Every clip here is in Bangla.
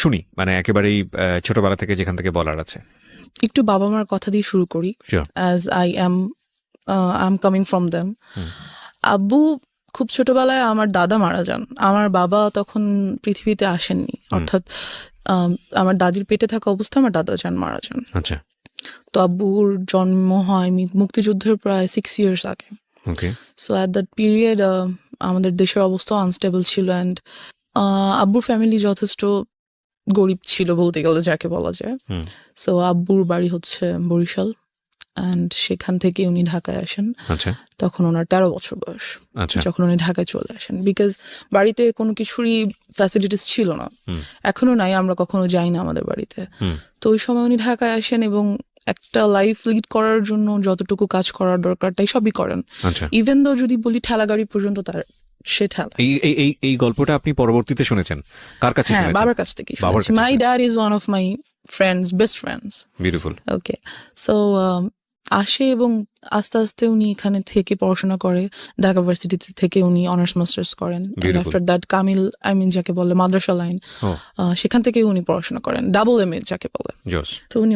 শুনি, মানে একেবারেই ছোটবেলা থেকে যেখান থেকে বলার আছে। একটু বাবা মার কথা দিয়ে শুরু করি, as I am coming from them. আব্বু খুব ছোটবেলায় আমার দাদা মারা যান। আমার বাবা তখন পৃথিবীতে আসেননি, অর্থাৎ আমার দাদির পেটে থাকা অবস্থায় আমার দাদা মারা যান। আচ্ছা। তো আব্বুর জন্ম হয় মুক্তিযুদ্ধের প্রায় 6 years আগে। সো অ্যাট দ্যাট পিরিয়ড আমাদের দেশের অবস্থা আনস্টেবল ছিল, অ্যান্ড আব্বুর ফ্যামিলি যথেষ্ট গরিব ছিল বলতে গেলে, যাকে বলা যায়। সো আব্বুর বাড়ি হচ্ছে বরিশাল, অ্যান্ড সেখান থেকে উনি ঢাকায় আসেন। তখন ওনার 13 বছর বয়স যখন উনি ঢাকায় চলে আসেন, বিকজ বাড়িতে কোনো কিছুরই ফ্যাসিলিটিস ছিল না, এখনো নাই, আমরা কখনো যাই না আমাদের বাড়িতে। তো ওই সময় উনি ঢাকায় আসেন এবং একটা লাইফ লিড করার জন্য যতটুকু কাজ করার দরকার তাই সবই করেন। ইভেন দো যদি বলি ঠেলা গাড়ি পর্যন্ত তার সে ঠেলা। এই গল্পটা আপনি পরবর্তীতে শুনেছেন কার কাছে? হ্যাঁ, বাবার কাছ থেকে শুনেছি। My dad is one of my friends, best friends. Beautiful. Okay, so আসে এবং আস্তে আস্তে উনি এখানে থেকে পড়াশোনা করে। ঢাকা ভার্সিটি থেকে উনি অনার্স মাস্টার্স করেন। আফটার দ্যাট কামিল, যাকে বলে মাদ্রাসা লাইন, সেখান থেকে উনি পড়াশোনা করেন, ডাবল MA যাকে বলে। তো উনি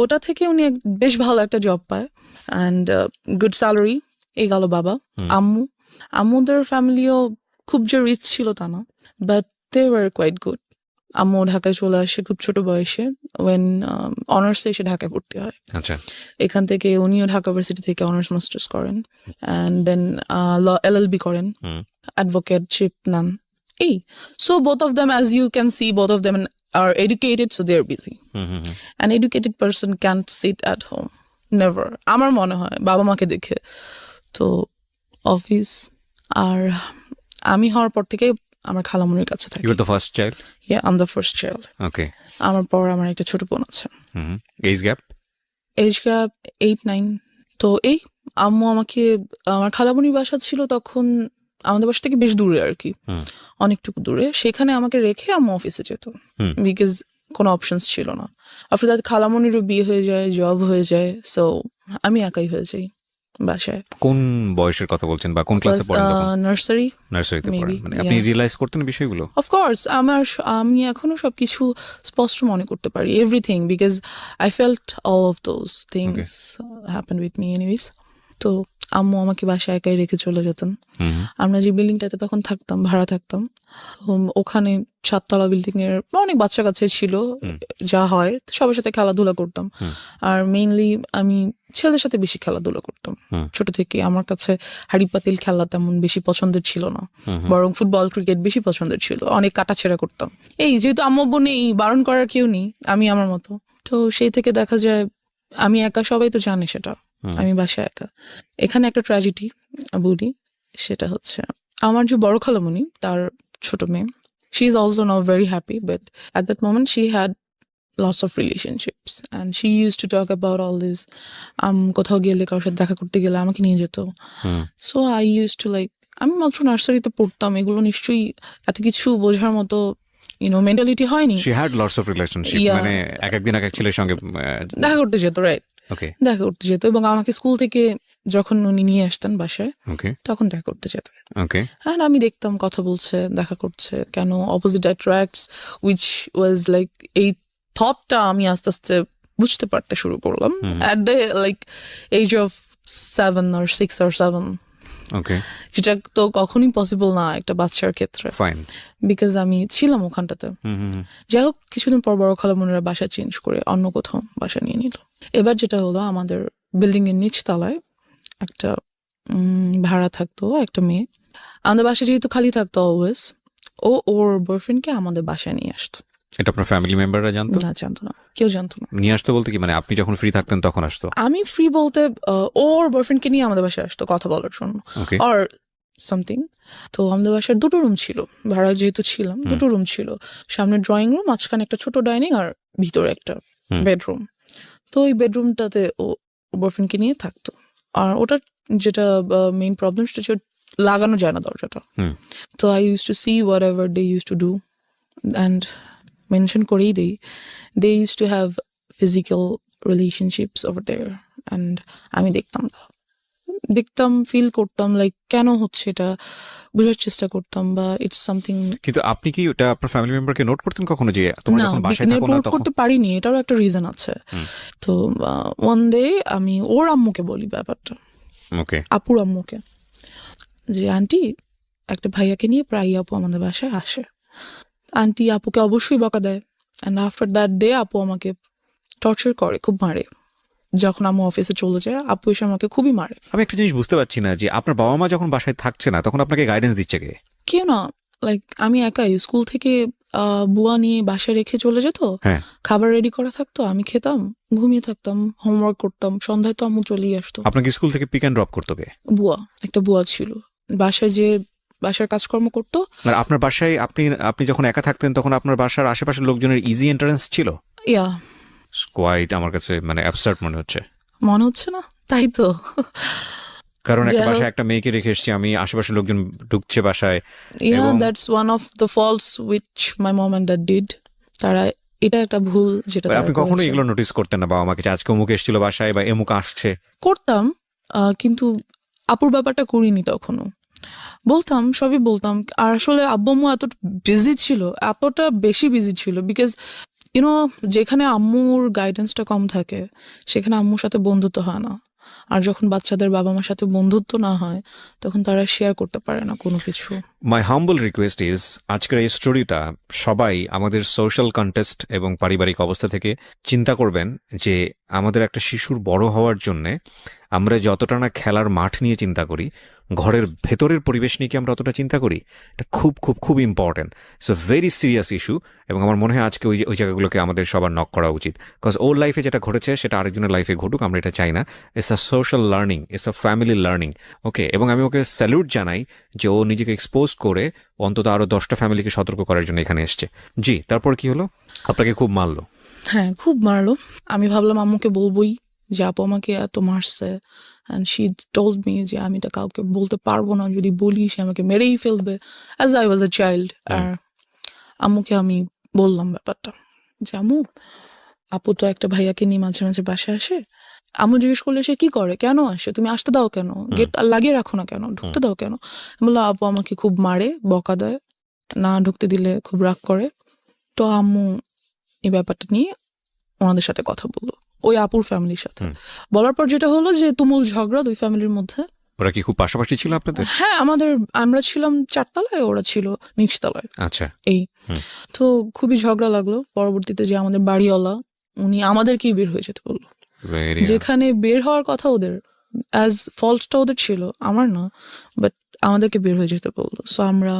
ওটা থেকে উনি বেশ ভালো একটা জব পায়, অ্যান্ড গুড স্যালারি। এই গেল বাবা। আম্মুদের ফ্যামিলিও খুব যে রিচ ছিল তা না, but they were quite good. আম্মু ঢাকায় চলে আসে খুব ছোট বয়সে, ওয়েন অনার্সে এসে ঢাকায় ভর্তি হয়। এখান থেকে উনিও ঢাকা ভার্সিটি থেকে অনার্স মাস্টার্স করেন, অ্যান্ড দেন LLB করেন, অ্যাডভোকেটশিপ নেন। So both of them, as you can see, both of them are educated, so they are busy. An educated person can't sit at home, never. আমার মনে হয় বাবা মাকে দেখে। তো অফিস, আর আমি হওয়ার পর থেকে আমার খালামুনির কাছে থাকি। You were the first child? Yeah, I'm the first child. Okay. আমার পর আমার একটা ছোট বোন আছে। Age gap 8-9। তো আম্মু আমাকে, আমার খালামুনির বাসা ছিল তখন আমাদের বাসা থেকে বেশ দূরে আর কি, অনেকটুকু দূরে। সেখানে আমাকে রেখে আম্মু অফিসে যেত, বিকজ কোনো অপশনস ছিল না। আফটার দ্যাট খালামুনিরও বিয়ে হয়ে যায়, জব হয়ে যায়, সো আমি একাই হয়ে যাই বাসায়। কোন বয়সের কথা বলছেন বা কোন ক্লাসে পড়েন তখন? নার্সারিতে পড়েন। মানে আপনি রিয়েলাইজ করতেন বিষয়গুলো? অফকোর্স, আমি এখনো সবকিছু স্পষ্ট মনে করতে পারি, everything, because I felt all of those things happen with me anyways. তো আম্মু আমাকে বাসায় একাই রেখে চলে যেতেন। আমরা যে বিল্ডিংটাতে তখন থাকতাম, ভাড়া থাকতাম, ওখানে 7 তলা বিল্ডিং এর অনেক বাচ্চা কাছে ছিল, যা হয় সবার সাথে খেলাধুলা করতাম। আর মেইনলি আমি ছেলেদের সাথে বেশি খেলাধুলা করতাম ছোট থেকে। আমার কাছে হাড়ি পাতিল খেলা তেমন বেশি পছন্দের ছিল না, বরং ফুটবল ক্রিকেট বেশি পছন্দের ছিল। অনেক কাটাছেড়া করতাম। যেহেতু আম্মু নেই, বারণ করার কেউ নেই, আমি আমার মতো। তো সেই থেকে দেখা যায় আমি একা, সবাই তো জানে সেটা, আমি বাসায় একা। এখানে একটা ট্র্যাজেডি বলি, সেটা হচ্ছে আমার যে বড় খালামণি, তার ছোট মেয়ে, she is also now very happy, but at that moment she had lots of relationships and she used to talk about all this. কোথাও গেলে, কারোর সাথে দেখা করতে গেলে আমাকে নিয়ে যেত। So I used to আমি মাত্র নার্সারিতে পড়তাম, এগুলো নিশ্চয়ই এত কিছু বোঝার মতো মেন্টালিটি হয়নি। She had lots of relationship, মানে একদিন এক ছেলের সঙ্গে দেখা করতে যেত, রাইট? দেখা করতে যেত, এবং আমাকে স্কুল থেকে যখন উনি নিয়ে আসতেন বাসায়, তখন দেখা করতে যেতেন। আর আমি দেখতাম কথা বলছে, দেখা করছে, কেন অপোজিট অ্যাট্রাক্টস, উইচ ওয়াজ এই থটটা আমি আস্তে আস্তে বুঝতে পারতে শুরু করলাম at the age of 7 or 6 or 7। যেটা তো কখনই পসিবল না একটা বাচ্চার ক্ষেত্রে, বিকজ আমি ছিলাম ওখানটাতে। যাই হোক, কিছুদিন পর বড় খালামুনিরা বাসা চেঞ্জ করে অন্য কোথাও বাসা নিয়ে নিল। এবার যেটা হলো, আমাদের বিল্ডিং এর নিচ তলায় একটা ভাড়া থাকতো একটা মেয়ে। আমাদের বাসা যেহেতু খালি থাকতো অলওয়েজ, ওর বয়ফ্রেন্ডকে আমাদের বাসায় নিয়ে আসতো। এটা আপনার ফ্যামিলি মেম্বাররা জানতো? না, জানতো না, কেউ জানতো না। নিয়ে আসতো বলতে কি, মানে আপনি যখন ফ্রি থাকতেন তখন আসতো? আমি ফ্রি বলতে ওর বয়ফ্রেন্ডকে নিয়ে আমাদের বাসায় আসতো কথা বলার জন্য আর সামথিং। তো আমাদের বাসায় 2টো রুম ছিল, ভাড়া যেহেতু ছিলাম 2টো রুম ছিল। সামনে ড্রয়িং রুম, মাঝখানে একটা ছোট ডাইনিং, আর ভিতরে একটা বেডরুম। তো ওই বেডরুমটাতে ও বয়ফ্রেন্ডকে নিয়ে থাকতো। আর ওটার যেটা মেইন প্রবলেম, সেটা হচ্ছে লাগানো যায় না দরজাটা। তো I use to see whatever they use to do, and mention করেই দেই, they use to have physical relationships over there, and আমি দেখতাম না। দেখতাম, ফিল করতাম লাইক কেন হচ্ছে এটা, বোঝার চেষ্টা করতাম, বা ইটস সামথিং। কিন্তু আপনি কি ওটা আপনার ফ্যামিলি মেম্বারকে নোট করতেন কখনো যে তোমরা না, যখন বাসায় থাকো না নোট তখন? করতে পারিনি, এটারও একটা রিজন আছে। হুম। তো ওয়ান ডে আমি ওর আম্মুকে বলি ব্যাপারটা, ওকে। আপুর আম্মুকে, যে আন্টি একটা ভাইয়াকে নিয়ে প্রায় আপু আমাদের বাসায় আসে। আন্টি আপুকে অবশ্যই বকা দেয়, অ্যান্ড আফটার দ্যাট ডে আপু আমাকে টর্চার করে, খুব মারে। যখন আম্মু অফিসে চলে যায় আপু এসে আমাকে খুবই মারে। আমি একটা জিনিস বুঝতে পারছি না যে আপনার বাবা মা যখন বাসায় থাকছে না তখন আপনাকে গাইডেন্স দিচ্ছে কে? কেউ না, লাইক আমি একাই স্কুল থেকে বুয়া নিয়ে বাসায় রেখে চলে যেত, হ্যাঁ। খাবার রেডি করা থাকতো, আমি খেতাম, ঘুমিয়ে থাকতাম, হোমওয়ার্ক করতাম, সন্ধ্যায় তো আম্মু চলেই আসতো। আপনাকে স্কুল থেকে পিক অ্যান্ড ড্রপ করতো কে? বুয়া, একটা বুয়া ছিল, বাসায় যে বাসার কাজকর্ম করতো। আর আপনার বাসায় আপনি যখন একা থাকতেন তখন আপনার বাসার আশেপাশের লোকজনের ইজি এন্ট্রান্স ছিল? ইয়া, কোয়াইট আমার কাছে মানে অ্যাবসার্ড মনে হচ্ছে। মনে হচ্ছে না? তাই তো। কারণ একটা যাই হোক। বাসায় একটা মেয়েকে রেখে এসেছি আমি, আশেপাশের লোকজন ঢুকছে বাসায়। Yeah, এবং- that's one of the faults which my mom and dad did. তারা, এটা একটা ভুল যেটা তারা আপনি কখনো করেছে। এগুলো নোটিস করতেন না বাবা মাকে যে আজকে অমুক এসেছিল বাসায় বা এমুক আসছে? করতাম, কিন্তু আপুর ব্যাপারটা করিনি তখনও। বলতাম, সবই বলতাম। আর আসলে আব্বু আম্মু এত বিজি ছিল, এতটা বেশি বিজি ছিল, বিকজ ইউনো যেখানে আম্মুর গাইডেন্সটা কম থাকে সেখানে আম্মুর সাথে বন্ধুত্ব হয় না। আর যখন বাচ্চাদের বাবা মার সাথে বন্ধুত্ব না হয় তখন তারা শেয়ার করতে পারে না কোনো কিছু। মাই হাম্বল রিকোয়েস্ট ইজ, আজকের এই স্টোরিটা সবাই আমাদের সোশ্যাল কন্টেস্ট এবং পারিবারিক অবস্থা থেকে চিন্তা করবেন যে আমাদের একটা শিশুর বড় হওয়ার জন্যে আমরা যতটা না খেলার মাঠ নিয়ে চিন্তা করি, ঘরের ভেতরের পরিবেশ নিয়ে কি আমরা অতটা চিন্তা করি? এটা খুব খুব খুব important. It's a very serious issue, এবং আমার মনে হয় আজকে ওই জায়গাগুলোকে আমাদের সবার নক করা উচিত। বিকজ ওর লাইফে যেটা ঘটেছে সেটা আরেকজনের লাইফে ঘটুক, আমরা এটা চাই না। It's a social learning, it's a family learning. Okay, এবং আমি ওকে স্যালুট জানাই যে ও নিজেকে এক্সপোজ করে অন্তত আরও 10টা ফ্যামিলিকে সতর্ক করার জন্য এখানে এসছে। জি, তারপর কি হলো? আপনাকে খুব মারলো? হ্যাঁ, খুব মারলো। আমি ভাবলাম আম্মুকে বলবোই যে আপু আমাকে এত মারছে, অ্যান্ড শি টোল্ড মি যে আমি এটা কাউকে বলতে পারবো না, যদি বলি সে আমাকে মেরেই ফেলবে, as I was a child. আর আম্মুকে আমি বললাম ব্যাপারটা, যে আম্মু আপু তো একটা ভাইয়াকে নিয়ে মাঝে মাঝে বাসায় আসে। আম্মু জিজ্ঞেস করলে সে কি করে, কেন আসে, তুমি আসতে দাও কেন, গেট লাগিয়ে রাখো না কেন, ঢুকতে দাও কেন? বললো আপু আমাকে খুব মারে, বকা দেয়, না ঢুকতে দিলে খুব রাগ করে। তো আম্মু এই ব্যাপারটা নিয়ে ওনাদের সাথে কথা বললো, ওই আপুর ফ্যামিলির সাথে। বলার পর যেটা হলো যে তুমুল ঝগড়া দুই ফ্যামিলির মধ্যে। ওরা কি খুব পাশাপাশি ছিল আপনাদের? হ্যাঁ, আমরা ছিলাম 4 তলায়, ওরা ছিল নিচতলায়। আচ্ছা। এই তো খুবই ঝগড়া লাগলো। পরবর্তীতে যে আমাদের বাড়িওয়ালা, উনি আমাদেরকেই বের হয়ে যেতে বললো, যেখানে বের হওয়ার কথা ওদের, অ্যাজ ফল্টটা ওদের ছিল, আমার না, বাট আমাদেরকে বের হয়ে যেতে বললো। সো আমরা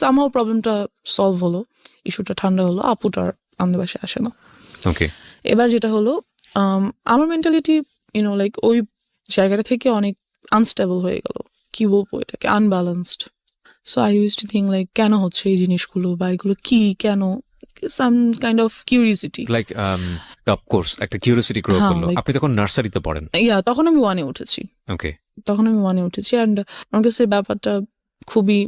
সামহাও প্রবলেমটা সলভ হলো, ইস্যুটা ঠান্ডা হলো, আপুটার আমাদের বাসায় আসে না। ওকে। এবার যেটা হলো, আমার মেন্টালিটি লাইক ওই জায়গাটা থেকে অনেক আনস্টেবল হয়ে গেল, কি বলবো এটাকে, unbalanced. So I use to think like কেন হচ্ছে এই জিনিসগুলো, বা এগুলো কি, কেন, some kind of curiosity. Like of course একটা কিউরিওসিটি গ্রো হ্যাঁ, করলো। like- আপনি তখন নার্সারিতে পড়েন? তখন আমি 1-এ উঠেছি। ওকে। অ্যান্ড আমার কাছে ব্যাপারটা খুবই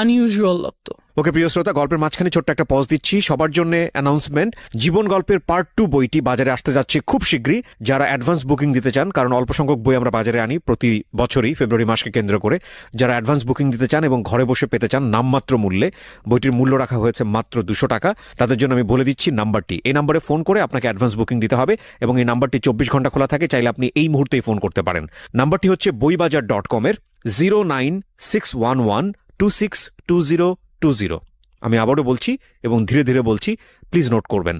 আনইউজুয়াল লাগতো। ওকে প্রিয় শ্রোতা, গল্পের মাঝখানে ছোট্ট একটা পজ দিচ্ছি সবার জন্য অ্যানাউন্সমেন্ট। জীবন গল্পের পার্ট 2 বইটি বাজারে আসতে যাচ্ছে খুব শীঘ্রই। যারা অ্যাডভান্স বুকিং দিতে চান, কারণ অল্প সংখ্যক বই আমরা বাজারে আনি প্রতি বছরই ফেব্রুয়ারি মাসকে কেন্দ্র করে, যারা অ্যাডভান্স বুকিং দিতে চান এবং ঘরে বসে পেতে চান নামমাত্র মূল্যে, বইটির মূল্য রাখা হয়েছে মাত্র 200 টাকা। তাদের জন্য আমি বলে দিচ্ছি নাম্বারটি, এই নাম্বারে ফোন করে আপনাকে অ্যাডভান্স বুকিং দিতে হবে, এবং এই নাম্বারটি 24 ঘন্টা খোলা থাকে, চাইলে আপনি এই মুহূর্তেই ফোন করতে পারেন। নাম্বারটি হচ্ছে boibajar.com-এর 09611262020। আমি আবারও বলছি এবং ধীরে ধীরে বলছি, প্লিজ নোট করবেন,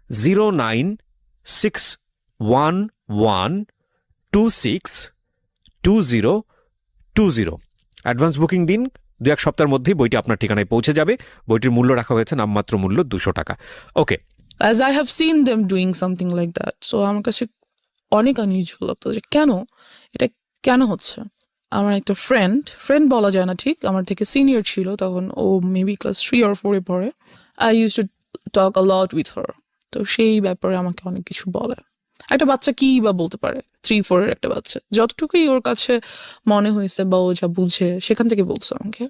09611262020। অ্যাডভান্স বুকিং দিন, 2-1 সপ্তাহের মধ্যেই বইটি আপনার ঠিকানায় পৌঁছে যাবে। বইটির মূল্য রাখা হয়েছে নামমাত্র মূল্য 200 টাকা। ওকে। As I have seen them doing something like that, so আমার কাছে অনেক আনইউজুয়াল লাগতো যে এটা কেন হচ্ছে। আমার একটা ফ্রেন্ড বলা যায় না ঠিক, আমার থেকে সিনিয়র ছিল তখন, ও মেবি ক্লাস 3 or 4-এ পড়ে। I use to talk a lot with her. তো সেই ব্যাপারে আমাকে অনেক কিছু বলে। একটা বাচ্চা কি বা বলতে পারে, 3-4-এর একটা বাচ্চা, যতটুকুই ওর কাছে মনে হয়েছে বা ও যা বুঝে সেখান থেকে বলছে আমাকে।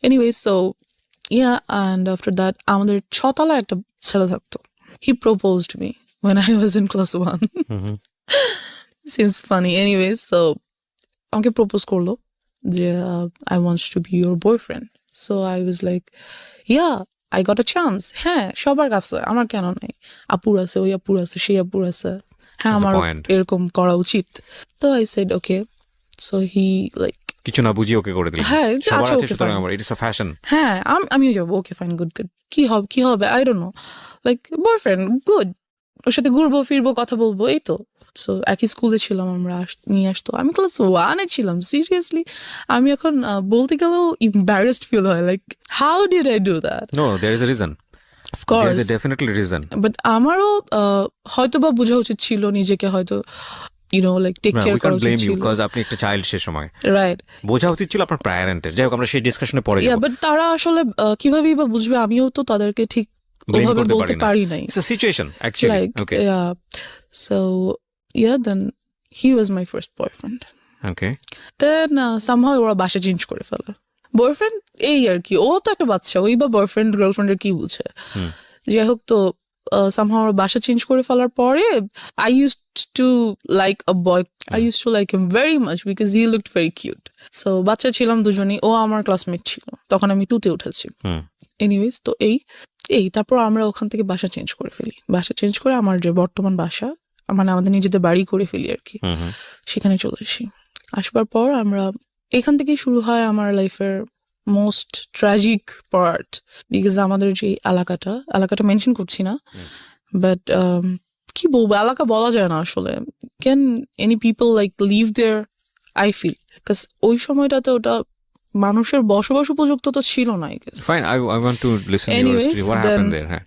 Anyway, so and after that আমাদের 6 তলায় একটা ছেলে থাকতো। He proposed to me when I was in class 1. Seems funny. Anyways, so আমাকে প্রপোজ করলো যে I wants to B your boyfriend. So I was like yeah I got a chance. হ্যাঁ, সবার কাছে, আমার কেন নাই? আপুর আছে, ওই আপুর আছে, সেই আপুর আছে, হ্যাঁ That's the আমার point. এরকম করা উচিত। তো I said okay. So he like কিছু না বুঝিয়ে ওকে করে দিলেন। হ্যাঁ, সবার আচ্ছা, আছে, okay, সুতরাং fine. আমার ইটস আ ফ্যাশন। হ্যাঁ, আমিও যাবো, ওকে ফাইন, গুড গুড। কি হবে I don't know, like boyfriend, good, ওর সাথে ঘুরবো ফিরবো কথা বলবো, এই তো। সো একই স্কুলে ছিলাম আমরা, নিয়ে আসতো। আমি ক্লাস 1-এ ছিলাম, সিরিয়াসলি। আমি এখন বলতে গেলেও embarrassed ফিল হয়, like how did I do that? No, there is a reason, of there course, is a definitely reason. But আমারও হয়তো বা বোঝা উচিত ছিল নিজেকে, হয়তো like take we care can করা উচিত ব্লেম ইউ ছিল, বিকজ আপনি একটা চাইল্ড সে সময়। রাইট? বোঝা উচিত ছিল আপনার প্যারেন্টের। যাই হোক, আমরা সেই ডিসকাশনে পরে ইয়া, যাব। বাট তারা আসলে কিভাবেই বা বুঝবে? আমিও তো তাদেরকে ঠিক ব্লেম ওভাবে করতে বলতে পারি না। পারি নাই। It's a situation actually. Like, okay, yeah. So, yeah, then he was my first boyfriend. Okay. Then somehow ওরা বাসা চেঞ্জ করে ফেলে। বয়ফ্রেন্ড এই আর কি, ও তো একটা বাচ্চা, ওই বা বয়ফ্রেন্ড গার্লফ্রেন্ডের কি বুঝে? যাই হোক, তো somehow ওরা বাসা চেঞ্জ করে ফেলার পরে I used to like a boy. I used to like him very much because he looked very cute. So বাচ্চা ছিলাম দুজনেই, ও আমার ক্লাসমেট ছিল, তখন আমি 2-তে উঠেছি। এনিওয়েজ, তো এই তারপর আমরা ওখান থেকে বাসা চেঞ্জ করে ফেলি। বাসা চেঞ্জ করে আমার যে বর্তমান বাসা, মানে আমাদের নিজেদের বাড়ি করে ফেলি আর কি, সেখানে চলে আসি। আসবার পর আমরা এখান থেকেই শুরু হয় আমার লাইফের মোস্ট ট্র্যাজিক পার্ট, বিকজ আমাদের যে এলাকাটা মেনশন করছি না, বাট কি বলবো, এলাকা বলা যায় না আসলে। Can any people like live there? I feel, because ওই সময়টাতে ওটা মানুষের বসবাস উপযুক্ত তো ছিল না, I guess. Fine, I want to listen your Anyways, story, what then, happened there. হ্যাঁ,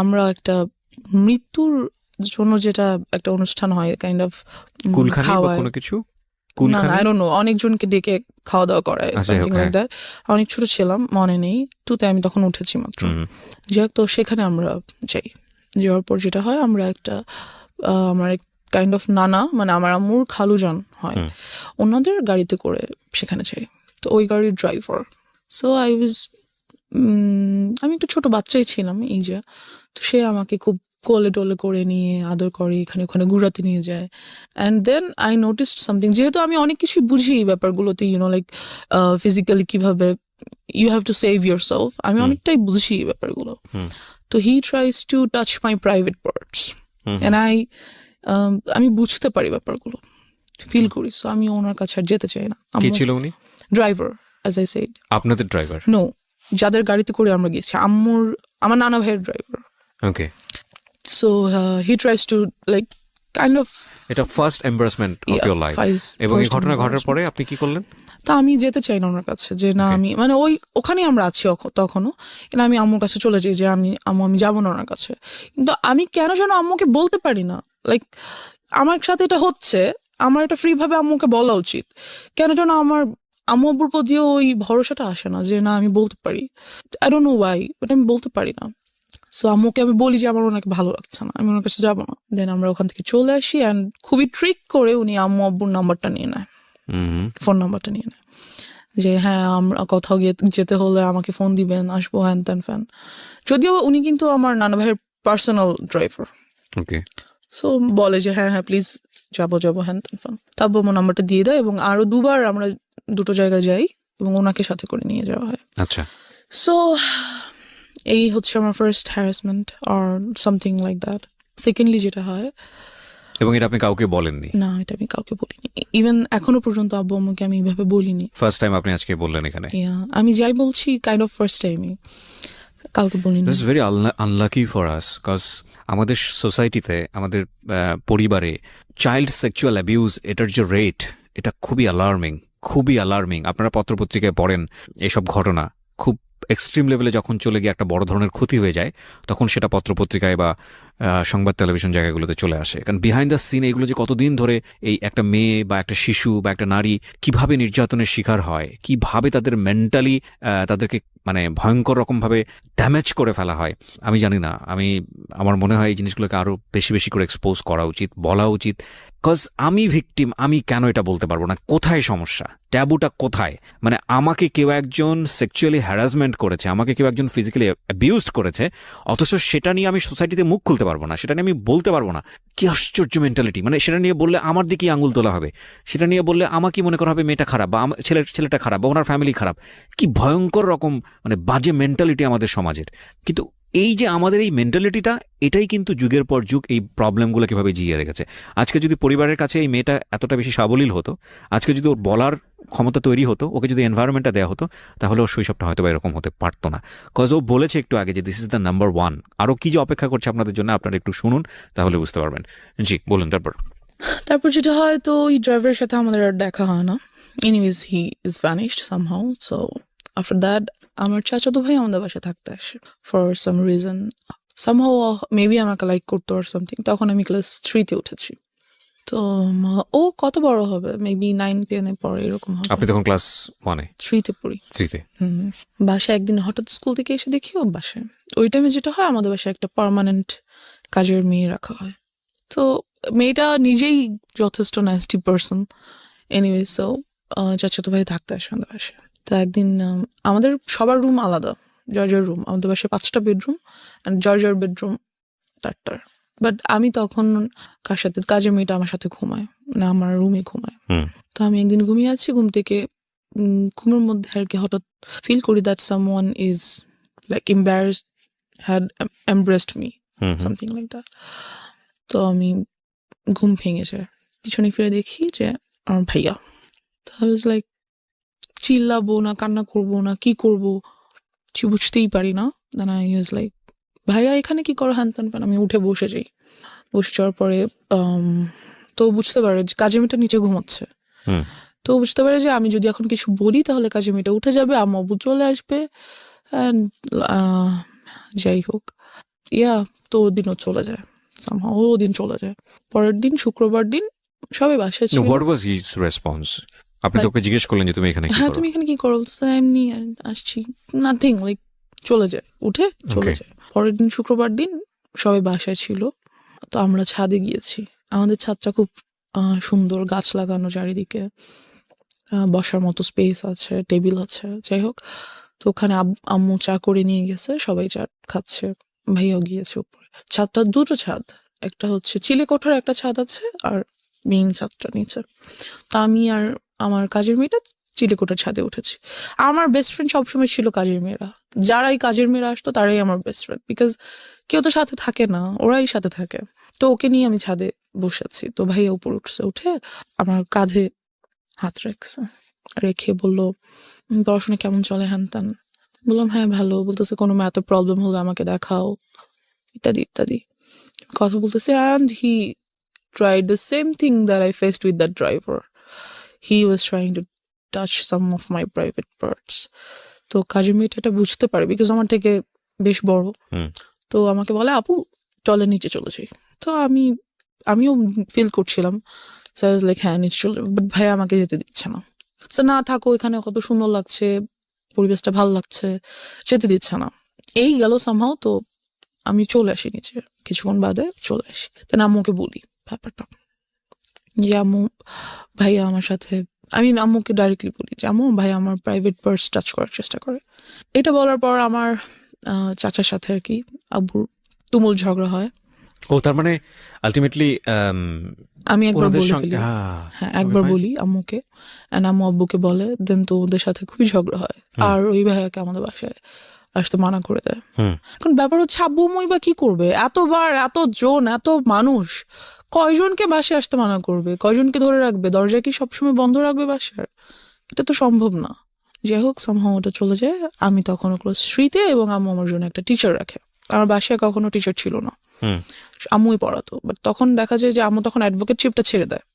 আমরা একটা মৃত্যুর জন্য যেটা একটা অনুষ্ঠান হয়, কাইন্ড অফ কুলখানি বা খাওয়ায়, কোনো কিছু, না কুলখানি। আই ডোন্ট নো, অনেকজনকে ডেকে খাওয়া দাওয়া করায়, আচ্ছা, সামথিং okay. Like that. অনেক ছোট ছিলাম, মনে নেই, 2-তে আমি তখন উঠেছি মাত্র। যাই হোক, তো সেখানে আমরা যাই। যাওয়ার পর যেটা হয়, আমরা একটা আমার এক কাইন্ড অফ নানা, মানে আমার আম্মুর খালু যান হয়, ওনাদের গাড়িতে করে সেখানে যাই। তো ওই গাড়ির ড্রাইভার, সো আই ওয়াজ, আমি একটু ছোট বাচ্চাই ছিলাম, এই যে। তো সে আমাকে খুব কোলে টোলে করে নিয়ে আদর করে, এখানে ওখানে ঘুরাতে নিয়ে যায়। And then I noticed something, যেহেতু আমি অনেক কিছুই বুঝি এই ব্যাপারগুলোতে, লাইক ফিজিক্যালি কিভাবে you have to save yourself, আমি অনেকটাই বুঝি এই ব্যাপারগুলো। তো he tries to touch my private parts, and আমি বুঝতে পারি ব্যাপারগুলো, ফিল করি। সো আমি ওনার কাছে আর যেতে চাই না। কি ছিল উনি? Driver, as I said. আপনাদের ড্রাইভার? নো, যাদের গাড়িতে করে আমরা গেছি, আমার নানা ভাইয়ের driver. Okay. So he tries to like kind of, এটা first embarrassment of your life. এবং এই ঘটনা ঘটার পরে আপনি কি করলেন? তা আমি যেতে চাই না ওনার কাছে, যে না, আমি মানে ওখানেই আমরা আছি তখনও, কিন্তু আমি আম্মুর কাছে চলে যাই যে আম্মু আমি যাবো না ওনার কাছে। কিন্তু আমি কেন যেন আম্মুকে বলতে পারি না, লাইক আমার সাথে এটা হচ্ছে, আমার এটা ফ্রি ভাবে আম্মুকে বলা উচিত, কেন যেন আমার আম্মু আব্বুর প্রতিও ওই ভরসাটা আসে না যে না আমি বলতে পারি। I don't no Y, but আমি বলতে পারি না। সো আম্মুকে আমি বলি যে আমার ওনাকে ভালো লাগছে না, আমি ওনার কাছে যাবো না। দেন আমরা ওখান থেকে চলে আসি, অ্যান্ড খুবই ট্রিক করে উনি আম্মু আব্বুর নাম্বারটা নিয়ে নেয়, ফোন নাম্বারটা নিয়ে নেয়, যে হ্যাঁ আমরা কোথাও যেতে হলে আমাকে ফোন দিবেন, আসবো, হ্যান ত্যান ফ্যান। যদিও উনি কিন্তু আমার নানা ভাইয়ের পার্সোনাল ড্রাইভার। ওকে। সো বলে যে হ্যাঁ প্লিজ যাবো হ্যান ত্যান ফ্যান। তারপর আমার নাম্বারটা দিয়ে দেয়, এবং আরো 2বার আমরা 2টো জায়গায় যাই, এবং ওনাকে সাথে করে নিয়ে যাওয়া হয়। আচ্ছা। সো এই হচ্ছে আমার first harassment or something like that. Secondly যেটা হয়, এবং এটা আপনি কাউকে বলেননি? না, এটা আমি কাউকে বলিনি, ইভেন এখনো পর্যন্ত আব্বু আম্মুকে আমি এইভাবে বলিনি। ফার্স্ট টাইম আপনি আজকে বললেন এখানে? আমি যাই বলছি কাইন্ড অফ ফার্স্ট টাইমই, কাউকে বলিনি। This is very unlucky for us, cause আমাদের সোসাইটিতে, আমাদের পরিবারে চাইল্ড সেক্সুয়াল অ্যাবিউজ, এটার যে রেট, এটা খুবই অ্যালার্মিং। আপনারা পত্রপত্রিকায় পড়েন এইসব ঘটনা, খুব এক্সট্রিম লেভেলে যখন চলে গিয়ে একটা বড় ধরনের ক্ষতি হয়ে যায়, তখন সেটা পত্রপত্রিকায় বা সংবাদ টেলিভিশন জায়গাগুলোতে চলে আসে। কারণ বিহাইন্ড দ্য সিন এইগুলো যে কতদিন ধরে এই একটা মেয়ে বা একটা শিশু বা একটা নারী কিভাবে নির্যাতনের শিকার হয়, কিভাবে তাদের মেন্টালি তাদেরকে মানে ভয়ঙ্কর রকমভাবে ড্যামেজ করে ফেলা হয়, আমি জানি না। আমার মনে হয় এই জিনিসগুলোকে আরও বেশি বেশি করে এক্সপোজ করা উচিত, বলা উচিত। কজ আমি ভিকটিম, আমি কেন এটা বলতে পারবো না? কোথায় সমস্যা? ট্যাবুটা কোথায়? মানে আমাকে কেউ একজন সেক্সুয়ালি হ্যারাসমেন্ট করেছে, আমাকে কেউ একজন ফিজিক্যালি অ্যাবিউজড করেছে, অথচ সেটা নিয়ে আমি সোসাইটিতে মুখ খুলতে পারবো না, সেটা নিয়ে আমি বলতে পারবো না। কি আশ্চর্য মেন্টালিটি, মানে সেটা নিয়ে বললে আমার দিকেই আঙুল তোলা হবে, সেটা নিয়ে বললে আমাকে মনে করা হবে মেয়েটা খারাপ বা ছেলেটা খারাপ বা ওনার ফ্যামিলি খারাপ। কি ভয়ঙ্কর রকম মানে বাজে মেন্টালিটি আমাদের সমাজের। কিন্তু এই যে আমাদের এই মেন্টালিটিটা, এটাই কিন্তু যুগের পর যুগ এই প্রবলেমগুলো কিভাবে জিয়ে রেখেছে। আজকে যদি পরিবারের কাছে এই মেয়েটা এতটা বেশি সাবলীল হতো, আজকে যদি ওর বলার ক্ষমতা তৈরি হতো, ওকে যদি এনভায়রনমেন্টটা দেওয়া হতো, তাহলে ওর শৈশবটা হয়তো বা এরকম হতে পারতো না। কজ ও বলেছে একটু আগে যে this is the number one. আরও কি যে অপেক্ষা করছে আপনাদের জন্য, আপনারা একটু শুনুন, তাহলে বুঝতে পারবেন। জি বলুন তারপর। তারপর যেটা হয়, তো ওই ড্রাইভারের সাথে আমাদের আর দেখা হয় না। Anyways he is vanished somehow. So after that আমার চাচাতো ভাই আমাদের বাসায় থাকতে আসে for some reason. Somehow maybe আমাকে লাইক করতো আর সামথিং। তখন আমি ক্লাস 3-তে উঠেছি। তো ও কত বড় হবে, মেবি 9-10-এ পড়ে, এরকম হবে। আপনি তখন ক্লাস 1-এ? 3-তে পড়ি। 3-তে। বাসায় একদিন হঠাৎ স্কুল থেকে এসে দেখি ও বাসায়। ওই টাইমে যেটা হয়, আমাদের বাসায় একটা পার্মানেন্ট কাজের মেয়ে রাখা হয়। তো মেয়েটা নিজেই যথেষ্ট নাইস্টি পার্সন। এনিওয়ে, সো চাচাতো ভাই থাকতে আসে আমাদের বাসায়। তো একদিন আমাদের সবার রুম আলাদা, জর্জার রুম। আমাদের বাসায় 5টা বেডরুম, অ্যান্ড জর্জার বেডরুম 4টার। বাট আমি তখন কার সাথে, কাজের মেয়েটা আমার সাথে ঘুমায়, মানে আমার রুমে ঘুমায়। তো আমি একদিন ঘুমিয়ে আছি, ঘুম থেকে ঘুমের মধ্যে আর কি হঠাৎ ফিল করি that someone is like embarrassed, had embraced me, something like that. তো আমি ঘুম ভেঙে যায়, পিছনে ফিরে দেখি যে আমার ভাইয়া। তো আই ওয়াজ লাইক, চিল্লাবো না, কান্না করবো না, কি করবো কিছু বুঝতেই পারি না। দেন আই ওয়াজ লাইক, ভাইয়া এখানে কি করো, হ্যান ত্যান। আমি উঠে বসে যাই। বসে যাওয়ার পরে তো বুঝতে পারে যে কাজের মেয়েটা নিচে ঘুমাচ্ছে। তো বুঝতে পারে যে আমি যদি এখন কিছু বলি তাহলে কাজের মেয়েটা উঠে যাবে, আম্মু আব্বু চলে আসবে, অ্যান্ড যাই হোক, তো ওদিনও চলে যায়। সামহাউ ওদিন চলে যায়। পরের দিন শুক্রবার দিন সবাই বাসায় ছিল। What was his response? আপনি তো ওকে জিজ্ঞেস করলেন যে তুমি এখানে কি হ্যাঁ, করো? তুমি এখানে কি করো? এমনি আসছি, নাথিং, লাইক চলে যায়, উঠে চলে যায়। পরের দিন শুক্রবার দিন সবাই বাসায় ছিল। তো আমরা ছাদে গিয়েছি। আমাদের ছাদটা খুব সুন্দর, গাছ লাগানো চারিদিকে, বসার মতো স্পেস আছে, টেবিল আছে, যাই হোক। তো ওখানে আম্মু চা করে নিয়ে গেছে, সবাই চা খাচ্ছে, ভাইয়াও গিয়েছে উপরে। ছাদটা 2টো ছাদ, একটা হচ্ছে চিলে কোঠার একটা ছাদ আছে, আর মেইন ছাদটা নিচে। তো আমি আর আমার কাজের মেয়েটা চিলে কোঠার ছাদে উঠেছি। আমার বেস্ট ফ্রেন্ড সবসময় ছিল কাজের মেয়েরা। যারাই কাজের মেয়েরা আসতো তারাই আমার বেস্ট ফ্রেন্ড, বিকজ কেউ তো সাথে থাকে না, ওরাই সাথে থাকে। তো ওকে নিয়ে আমি ছাদে বসে আছি। তো ভাইয়া উপরে উঠছে, উঠে আমার কাঁধে হাত রেখে বলল, পড়াশোনা কেমন চলে, হ্যান ত্যান। বললাম হ্যাঁ ভালো। বলতেছে কোনো ম্যাথে প্রবলেম হলে আমাকে দেখাও, ইত্যাদি ইত্যাদি কথা বলতেছে। And he tried the same thing that I faced with that driver. He was trying to touch some of my private parts. তো কাজের মেয়েটা এটা বুঝতে পারে, বিকজ আমার থেকে বেশ বড়। তো আমাকে বলে, আপু চলে নিচে চলে যাই। তো আমিও ফিল করছিলাম, সো আই ওয়াজ লাইক হ্যাঁ নিচে চলে, বাট ভাইয়া আমাকে যেতে দিচ্ছে না। সো না থাকো, এখানে কত সুন্দর লাগছে, পরিবেশটা ভালো লাগছে, যেতে দিচ্ছে না। এই গেল সামহাউ। তো আমি চলে আসি নিচে, কিছুক্ষণ বাদে চলে আসি। তাই আম্মুকে বলি ব্যাপারটা, যে আম্মু ভাইয়া আমার সাথে, আমি আম্মুকে ডাইরেক্টলি বলি যে আম্মু ভাইয়া আমার প্রাইভেট পার্স টাচ করার চেষ্টা করে। এটা বলার পর আমার চাচার সাথে আর কি আব্বুর তুমুল ঝগড়া হয়। ও তার মানে আলটিমেটলি আমি একবার বলে ফেলি, হ্যাঁ একবার বলি আম্মুকে, অ্যান্ড আম্মু আব্বুকে বলে, দেন তো ওদের সাথে খুবই ঝগড়া হয়। আর ওই ভাইয়াকে আমাদের বাসায় আসতে মানা করে দেয়। এখন ব্যাপার হচ্ছে, আব্বু আম্মুই বা কি করবে, এতবার, এতজন, এত মানুষ, কয়জনকে বাসায় আসতে মানা করবে, কয়জনকে ধরে রাখবে, দরজা কি সবসময় বন্ধ রাখবে বাসার? এটা তো সম্ভব না। যাই হোক, সামহাউ ওটা চলে যায়। আমি তখনও ক্লাস 3-তে, এবং আম্মু আমার জন্য একটা টিচার রাখে। আমার বাসায় কখনো টিচার ছিল না, আম্মুই পড়াতো। বাট তখন দেখা যায় যে আম্মু তখন অ্যাডভোকেটশিপটা ছেড়ে দেয়,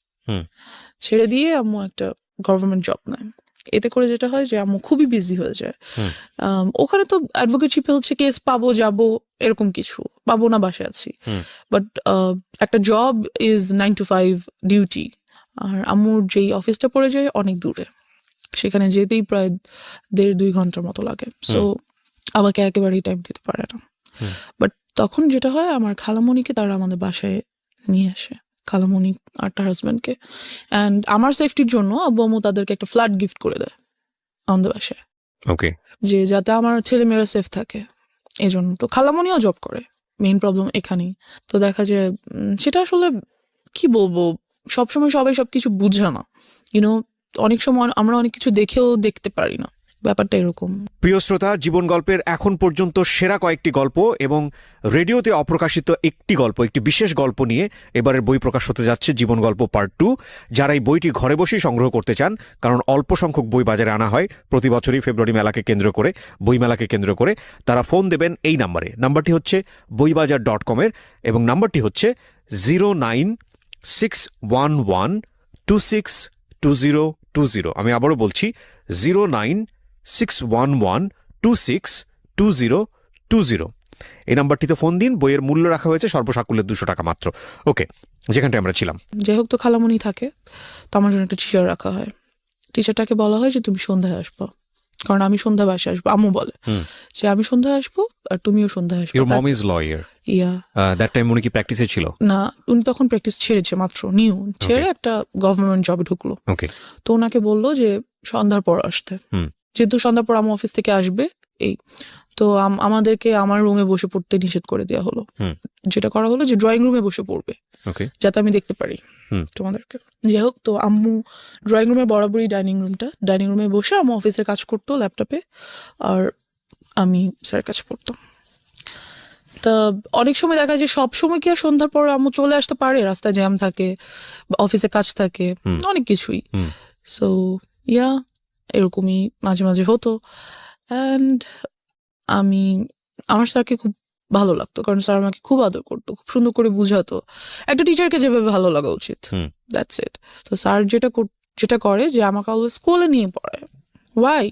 ছেড়ে দিয়ে আম্মু একটা গভর্নমেন্ট জব নেয়। এতে করে যেটা হয় যে আম্মু খুবই বিজি হয়ে যায়। ওখানে তো অ্যাডভোকেটশিপে হচ্ছে কেস পাবো, যাবো, এরকম কিছু পাবো না, বাসায় আছি। বাট একটা জব ইজ 9 to 5 ডিউটি। আর আম্মুর যেই অফিসটা পড়ে যায় অনেক দূরে, সেখানে যেতেই প্রায় 1.5-2 ঘন্টার মতো লাগে। সো আমাকে একেবারেই টাইম দিতে পারে না। বাট তখন যেটা হয়, আমার খালামণিকে তারা আমাদের বাসায় নিয়ে আসে, খালামণি আর তার হাজব্যান্ডকে। অ্যান্ড আমার সেফটির জন্য আব্বু আম্মু তাদেরকে একটা ফ্ল্যাট গিফট করে দেয় আমাদের বাসায়, ওকে, যে যাতে আমার ছেলে মেয়েরা সেফ থাকে, এই জন্য। তো খালামণিও জব করে, মেইন প্রবলেম এখানেই। তো দেখা যায় সেটা আসলে কি বলবো, সবসময় সবাই সবকিছু বুঝে না, ইউনো। অনেক সময় আমরা অনেক কিছু দেখেও দেখতে পারি না, ব্যাপারটা এরকম। প্রিয় শ্রোতা, জীবন গল্পের এখন পর্যন্ত সেরা কয়েকটি গল্প এবং রেডিওতে অপ্রকাশিত একটি গল্প, একটি বিশেষ গল্প নিয়ে এবারের বই প্রকাশ হতে যাচ্ছে জীবন গল্প পার্ট 2। যারা এই বইটি ঘরে বসেই সংগ্রহ করতে চান, কারণ অল্প সংখ্যক বই বাজারে আনা হয় প্রতি বছরই ফেব্রুয়ারি মেলাকে কেন্দ্র করে, বইমেলাকে কেন্দ্র করে, তারা ফোন দেবেন এই নাম্বারে। নাম্বারটি হচ্ছে boibajar.com-এর এবং নাম্বারটি হচ্ছে 09611262020। আমি আবারও বলছি 09611262020। এই নাম্বারটিতে ফোন দিন। বইয়ের মূল্য রাখা হয়েছে সর্বসাকুল্যে 200 টাকা মাত্র। ওকে, যেখানটায় আমরা ছিলাম। যাই হোক, তো খালামণি থাকে, তো আমার জন্য একটা টিচার রাখা হয়। টিচারটাকে বলা হয় যে তুমি সন্ধ্যায় আসবো, কারণ আমি সন্ধ্যা বাসে আসবো। আম্মু বলে যে আমি সন্ধ্যায় আসবো আর তুমিও সন্ধ্যায় আসবো। Your mom is lawyer. Yeah That time উনি কি প্র্যাকটিসে ছিল? না, উনি তখন প্র্যাকটিস ছেড়েছে, মাত্র নিউ ছেড়ে একটা গভর্নমেন্ট জবে ঢুকলো। ওকে, তো ওনাকে বললো যে সন্ধ্যার পর আসতে, যেহেতু সন্ধ্যার পর আমার অফিস থেকে আসবে। এই তো আমাদেরকে আমার রুমে বসে পড়তে নিষেধ করে দেওয়া হলো। যেটা করা হলো যে ড্রয়িং রুমে বসে পড়বে, ওকে, যাতে আমি দেখতে পারি তোমাদেরকে। যাই হোক, তো আম্মু ড্রয়িং রুমে বরাবরই ডাইনিং রুমে বসে আম্মু অফিসের কাজ করতো ল্যাপটপে, আর আমি স্যারের কাছে পড়তাম। তা অনেক সময় দেখা যায় সব সময় কি আর সন্ধ্যার পর আম্মু চলে আসতে পারে, রাস্তায় জ্যাম থাকে, অফিসে কাজ থাকে, অনেক কিছুই। সো ইয়া, এরকমই মাঝে মাঝে হতো। অ্যান্ড আমার স্যারকে খুব ভালো লাগতো, কারণ স্যার আমাকে খুব আদর করতো, খুব সুন্দর করে বুঝাতো, একটা টিচারকে যেভাবে ভালো লাগা উচিত। That's it. তো স্যার যেটা করে যে আমাকে অলওয়েজ স্কুলে নিয়ে পড়ায়। ওয়াই?